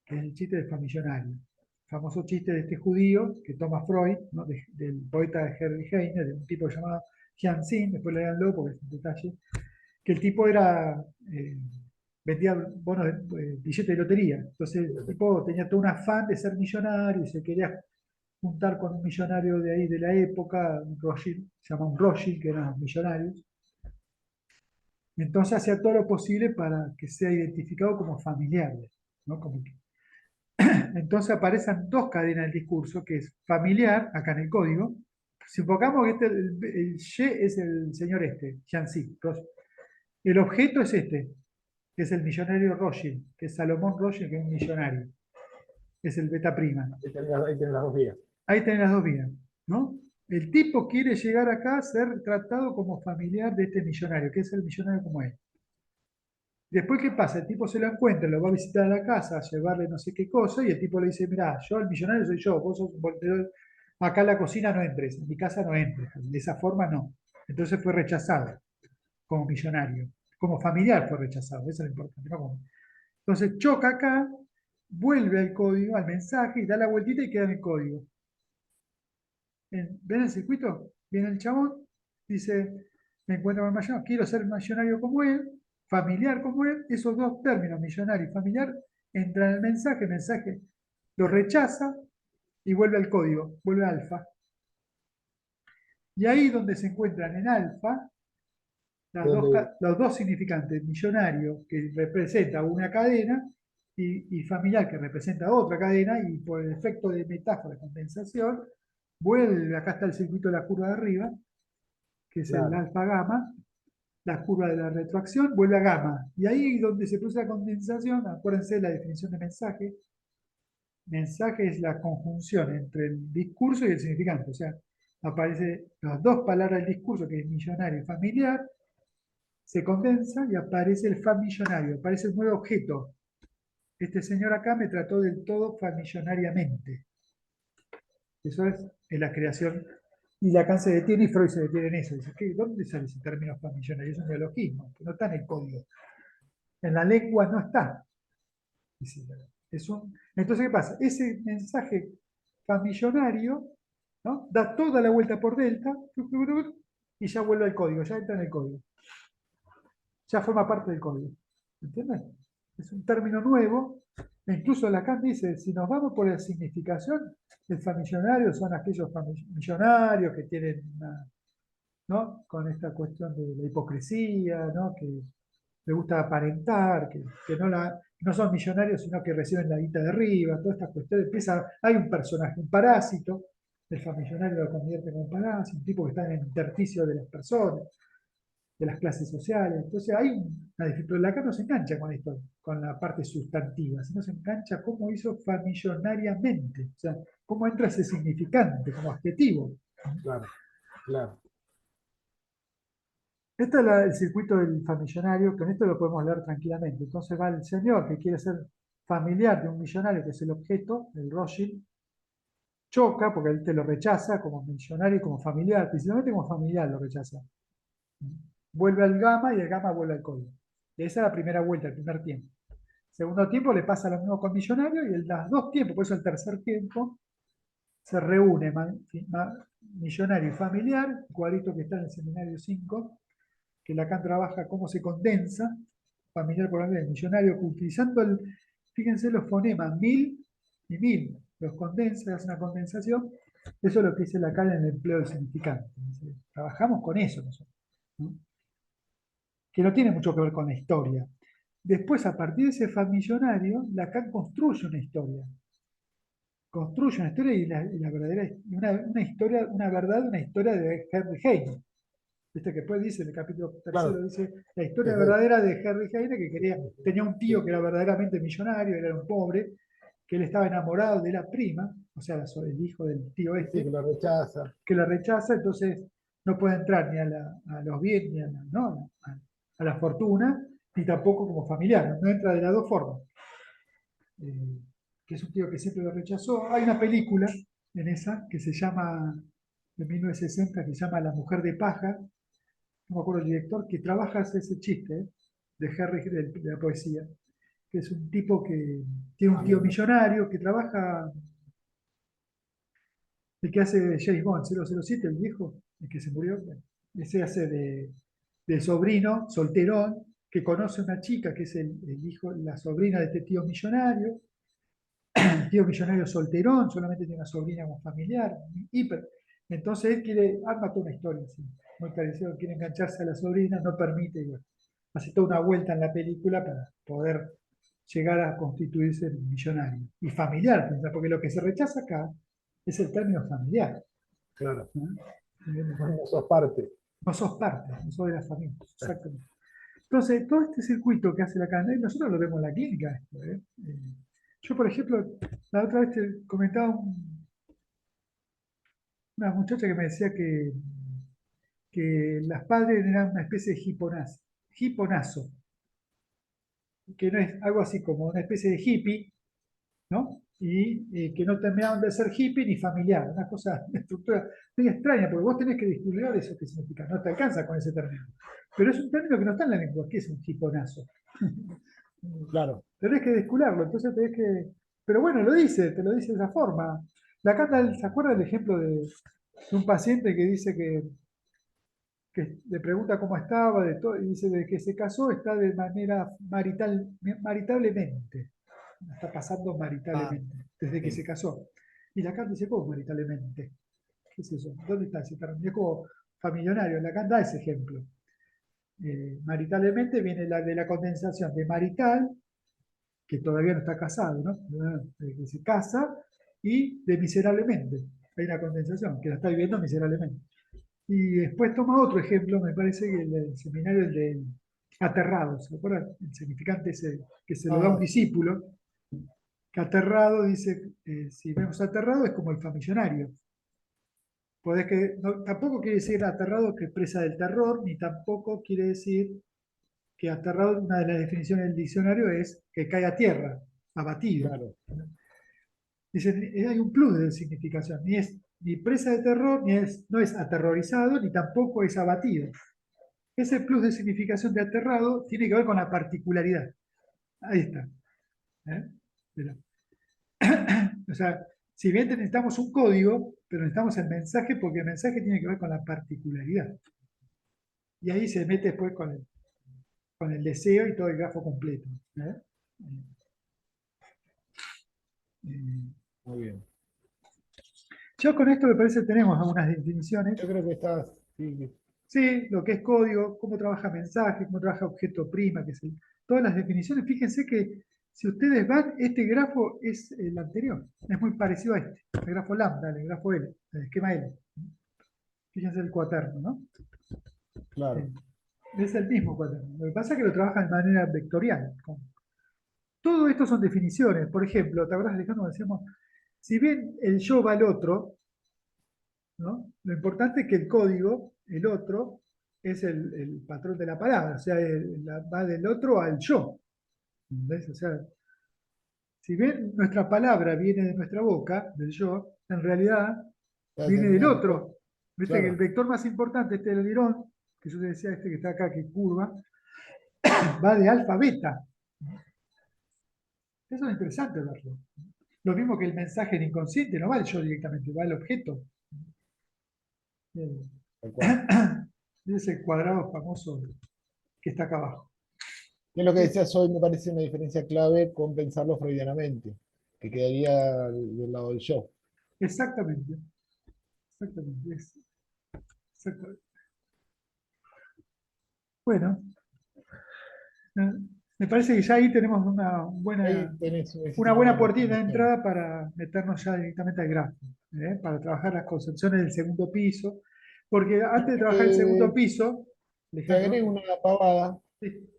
S2: que es el chiste del famillonario. El famoso chiste de este judío que toma Freud, ¿no? Del poeta Hermann Heine, de un tipo llamado Jianxin, después leanlo porque es un detalle, que el tipo vendía bonos, billetes de lotería. Entonces el tipo tenía todo un afán de ser millonario y se quería juntar con un millonario de ahí de la época, un Rothschild, se llama un Rothschild, que eran los millonarios. Entonces hacía todo lo posible para que sea identificado como familiar, ¿no? Entonces aparecen dos cadenas del discurso, que es familiar, acá en el código. Supongamos que el Y es el señor Jianxi. El objeto es este, que es el millonario Rothschild, que es Salomón Rothschild, que es un millonario, es el beta prima.
S1: Ahí tenés las dos vías.
S2: Ahí tenés las dos vías, ¿no? El tipo quiere llegar acá a ser tratado como familiar de este millonario, que es el millonario como él. Después, ¿qué pasa? El tipo se lo encuentra, lo va a visitar a la casa, a llevarle no sé qué cosa, y el tipo le dice, mirá, yo el millonario soy yo, vos sos un volteador, acá en la cocina no entres, en mi casa no entres, de esa forma no. Entonces fue rechazado como millonario, como familiar fue rechazado, eso es lo importante. Entonces choca acá, vuelve al código, al mensaje, y da la vueltita y queda en el código. ¿Ven el circuito? Viene el chabón, dice, me encuentro con el millonario, quiero ser millonario como él, familiar como él, esos dos términos, millonario y familiar, entran en el mensaje lo rechaza y vuelve al código, vuelve a alfa. Y ahí donde se encuentran en alfa
S1: Donde,
S2: los dos significantes, millonario que representa una cadena y familiar que representa otra cadena, y por el efecto de metáfora, condensación, vuelve, acá está el circuito de la curva de arriba, que es el
S1: claro,
S2: alfa gamma, la curva de la retroacción, vuelve a gamma. Y ahí donde se produce la condensación, acuérdense de la definición de mensaje. Mensaje es la conjunción entre el discurso y el significante. O sea, aparece las dos palabras del discurso, que es millonario y familiar, se condensa y aparece el famillonario, aparece el nuevo objeto. Este señor acá me trató del todo famillonariamente. Eso es la creación. Y Lacan se detiene y Freud se detiene en eso. Dice, ¿dónde sale ese término famillonario? Es un neologismo, que no está en el código. En la lengua no está. Dice, entonces, ¿qué pasa? Ese mensaje famillonario ¿no? Da toda la vuelta por delta y ya vuelve al código, ya entra en el código. Ya forma parte del código. ¿Entiendes? Es un término nuevo. E incluso Lacan dice, si nos vamos por la significación, el famillonario son aquellos millonarios que tienen ¿no? Con esta cuestión de la hipocresía, ¿no? Que le gusta aparentar, que no son millonarios, sino que reciben la guita de arriba, toda esta cuestión. Hay un personaje, un parásito, el famillonario lo convierte en un parásito, un tipo que está en el intersticio de las personas, de las clases sociales. Entonces hay una dificultad. Pero Lacan no se engancha con esto, con la parte sustantiva, sino se engancha cómo hizo famillonariamente, o sea, cómo entra ese significante como adjetivo.
S1: Claro, claro.
S2: Este es el circuito del famillonario, con esto lo podemos leer tranquilamente. Entonces va el señor que quiere ser familiar de un millonario, que es el objeto, el Rothschild, choca porque él te lo rechaza como millonario y como familiar, principalmente como familiar lo rechaza. Vuelve al gamma y el gamma vuelve al código. Esa es la primera vuelta, el primer tiempo. Segundo tiempo le pasa lo mismo con millonario y en los dos tiempos, por eso el tercer tiempo, se reúne millonario y familiar, cuadrito que está en el seminario 5, que Lacan trabaja cómo se condensa, familiar por el millonario, utilizando fíjense los fonemas mil y mil, los condensa, hace una condensación. Eso es lo que dice Lacan en el empleo del significante. Trabajamos con eso nosotros, ¿no? Que no tiene mucho que ver con la historia. Después, a partir de ese famillonario, Lacan construye una historia. Construye una historia y la verdadera, una historia, una verdad, una historia de Henry Heine. Viste que después dice, en el capítulo tercero,
S1: Claro.
S2: dice la historia
S1: Desde-
S2: verdadera de Henry Heine, que tenía un tío que era verdaderamente millonario, él era un pobre, que él estaba enamorado de la prima, o sea, el hijo del tío
S1: sí, que
S2: este,
S1: lo rechaza.
S2: que la rechaza, entonces no puede entrar ni a los bienes, ni ¿no? a la fortuna, ni tampoco como familiar, no entra de las dos formas. Eh, que es un tío que siempre lo rechazó. Hay una película en esa que se llama, de 1960, que se llama La mujer de paja, no me acuerdo el director, que trabaja ese chiste de Harry, de la poesía, que es un tipo que tiene un
S1: Ah,
S2: tío millonario, que trabaja, el que hace de James Bond 007, el viejo, el que se murió, bueno, ese hace de sobrino solterón, que conoce a una chica que es el hijo, la sobrina de este tío millonario, el tío millonario solterón, solamente tiene una sobrina como familiar, hiper. Entonces él arma toda una historia así, muy parecido, quiere engancharse a la sobrina, no permite, y bueno, hace toda una vuelta en la película para poder llegar a constituirse millonario. Y familiar, porque lo que se rechaza acá es el término familiar,
S1: claro.
S2: ¿no?
S1: No sos parte.
S2: No sos parte, no sos de la familia, exactamente. Entonces, todo este circuito que hace la cadena, nosotros lo vemos en la clínica, esto, ¿eh? Yo, por ejemplo, la otra vez te comentaba una muchacha que me decía que las padres eran una especie de hiponazo, que no es algo así como una especie de hippie, ¿no? Y que no terminaban de ser hippie ni familiar, una cosa, una estructura muy extraña, porque vos tenés que descubrir eso que significa, no te alcanza con ese término. Pero es un término que no está en la lengua, ¿qué es un hiponazo?
S1: Claro.
S2: Tenés que descularlo, entonces tenés que... Pero bueno, te lo dice de esa forma. La carta, ¿se acuerda del ejemplo de un paciente que dice que le pregunta cómo estaba, de todo, y dice de que se casó, está de manera maritablemente, está pasando
S1: Ah,
S2: maritablemente, desde que
S1: sí.
S2: se casó. Y Lacan dice, ¿cómo maritablemente? ¿Qué es eso? ¿Dónde está ese término? Es como familionario, Lacan da ese ejemplo. Maritablemente viene la de la condensación de marital, que todavía no está casado, ¿no? Que se casa, y de miserablemente. Hay una condensación, que la está viviendo miserablemente. Y después toma otro ejemplo, me parece que el seminario el de aterrado, ¿se acuerdan? El significante ese que se lo da a un
S1: Ah,
S2: discípulo, que aterrado dice, si vemos aterrado es como el famillonario. Tampoco quiere decir aterrado que expresa del terror, ni tampoco quiere decir que aterrado, una de las definiciones del diccionario es que cae a tierra, abatido.
S1: claro.
S2: Dice, hay un plus de significación, ni es ni presa de terror, no es aterrorizado, ni tampoco es abatido. Ese plus de significación de aterrado tiene que ver con la particularidad. Ahí está. ¿Eh? O sea, si bien necesitamos un código, pero necesitamos el mensaje porque el mensaje tiene que ver con la particularidad. Y ahí se mete después con el deseo y todo el grafo completo. ¿Eh? Eh,
S1: Muy bien.
S2: Yo con esto me parece que tenemos algunas definiciones.
S1: Yo creo que estás, sí,
S2: Sí, lo que es código, cómo trabaja mensaje, cómo trabaja objeto prima, todas las definiciones. Fíjense que si ustedes van, este grafo es el anterior, es muy parecido a este, el grafo lambda, el grafo L, el esquema L. Fíjense el cuaterno, ¿no?
S1: claro.
S2: Eh, Es el mismo cuaterno. Lo que pasa es que lo trabaja de manera vectorial. Todo esto son definiciones. Por ejemplo, ¿te acuerdas, Alejandro? Decíamos, si bien el yo va al otro, ¿no? Lo importante es que el código, el otro, es el patrón de la palabra, o sea, va del otro al yo. ¿Entendés? O sea, si bien nuestra palabra viene de nuestra boca, del yo, en realidad
S1: Estás
S2: viene
S1: en
S2: del
S1: una
S2: otro. Viste que el
S1: claro,
S2: vector más importante, este del lirón, que yo te decía, este que está acá, que curva, va de alfa a beta. Eso es interesante verlo. Lo mismo que el mensaje en inconsciente, no va el yo directamente, va el objeto.
S1: tal cual.
S2: Ese cuadrado famoso que está acá abajo.
S1: Y es lo que
S2: Es-
S1: decías hoy, me parece una diferencia clave con pensarlo freudianamente, que quedaría del lado del yo.
S2: Exactamente, exactamente, exactamente. Bueno, eh, me parece que ya ahí tenemos
S1: Ahí tenés, hiciste
S2: una
S1: una
S2: buena
S1: buena
S2: puertita de
S1: introducción.
S2: entrada para meternos ya directamente al gráfico, para trabajar las concepciones del segundo piso, porque antes de trabajar el segundo
S1: Eh,
S2: piso,
S1: te
S2: Alejandro,
S1: agrego una pavada
S2: sí,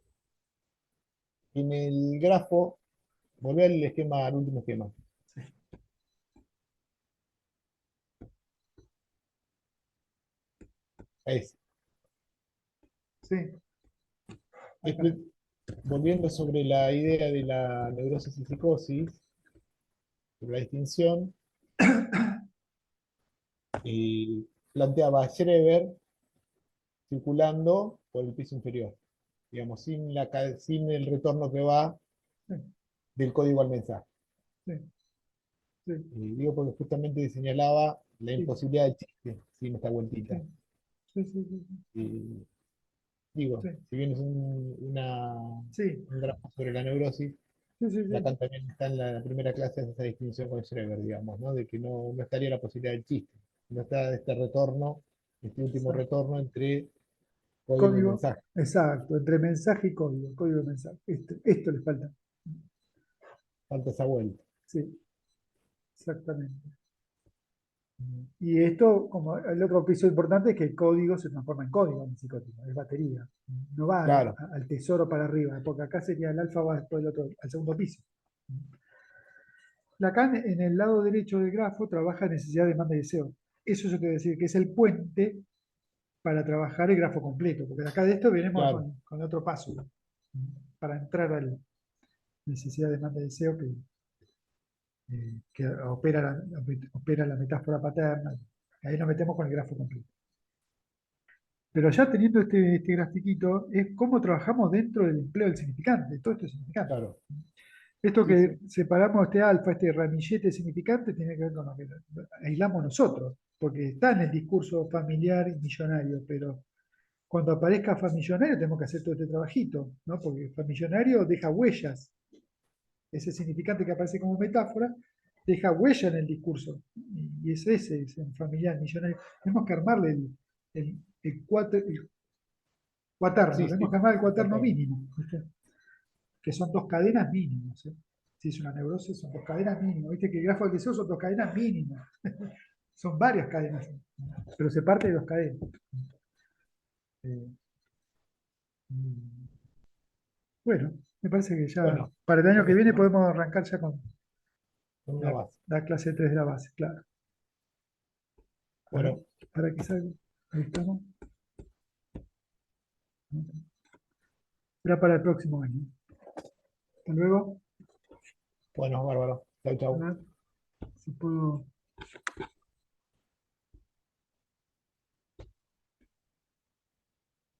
S1: en el grafo, volvé al esquema, al último esquema. Es,
S2: sí, acá,
S1: expli- volviendo sobre la idea de la neurosis y psicosis, sobre la distinción, eh, planteaba a Schreber circulando por el piso inferior, digamos, sin el retorno que va
S2: sí,
S1: del código al mensaje.
S2: sí, sí,
S1: Digo porque justamente señalaba la
S2: sí,
S1: imposibilidad de chiste sin esta
S2: sí,
S1: vueltita.
S2: sí, sí, sí, sí,
S1: Eh, digo, si bien es
S2: sí,
S1: un grafo sobre la neurosis,
S2: sí, sí, sí,
S1: Lacan también está en la primera clase de esa distinción con Schreber, digamos, ¿no? De que no estaría la posibilidad del chiste, no está este retorno, este último
S2: exacto.
S1: retorno entre código y
S2: Código,
S1: mensaje.
S2: exacto, entre mensaje y código, código de mensaje. Esto le falta.
S1: Falta esa vuelta.
S2: Sí, exactamente. Y esto, como el otro piso importante, es que el código se transforma en código en psicótico, es batería. No va
S1: Claro,
S2: al tesoro para arriba, porque acá sería el alfa, va después del otro, al segundo piso. Lacan en el lado derecho del grafo trabaja necesidad, demanda y deseo. Eso yo quiero decir que es el puente para trabajar el grafo completo, porque acá de esto venimos
S1: claro.
S2: con otro paso, para entrar al necesidad, demanda y deseo que opera la metáfora paterna. Ahí nos metemos con el grafo completo. Pero ya teniendo este grafiquito, es cómo trabajamos dentro del empleo del significante. Todo esto es significante.
S1: Claro,
S2: Esto
S1: sí,
S2: que
S1: sí,
S2: separamos este alfa, este ramillete significante, tiene que ver con lo que aislamos nosotros, porque está en el discurso familiar y millonario, pero cuando aparezca famillonario tenemos que hacer todo este trabajito, ¿no? Porque famillonario deja huellas. Ese significante que aparece como metáfora deja huella en el discurso. Y es ese, es un familiar millonario. Tenemos que armarle el cuaterno,
S1: sí,
S2: tenemos
S1: sí,
S2: que armar el
S1: el
S2: cuaterno
S1: cuaterno.
S2: mínimo, ¿viste? Que son dos cadenas mínimas. ¿Eh? Si es una neurosis, son dos cadenas mínimas. Viste que el grafo del deseo son dos cadenas mínimas. Son varias cadenas, pero se parte de dos cadenas. Eh, bueno, me parece que ya
S1: Bueno,
S2: para el año
S1: con
S2: que viene
S1: esto,
S2: podemos arrancar ya con
S1: con una
S2: la,
S1: base.
S2: la clase 3 de la base, claro. Para,
S1: Bueno,
S2: para que salga. Ahí estamos. Será para el próximo año. Hasta luego.
S1: bueno, bárbaro. Chau,
S2: A
S1: chau.
S2: ver si puedo.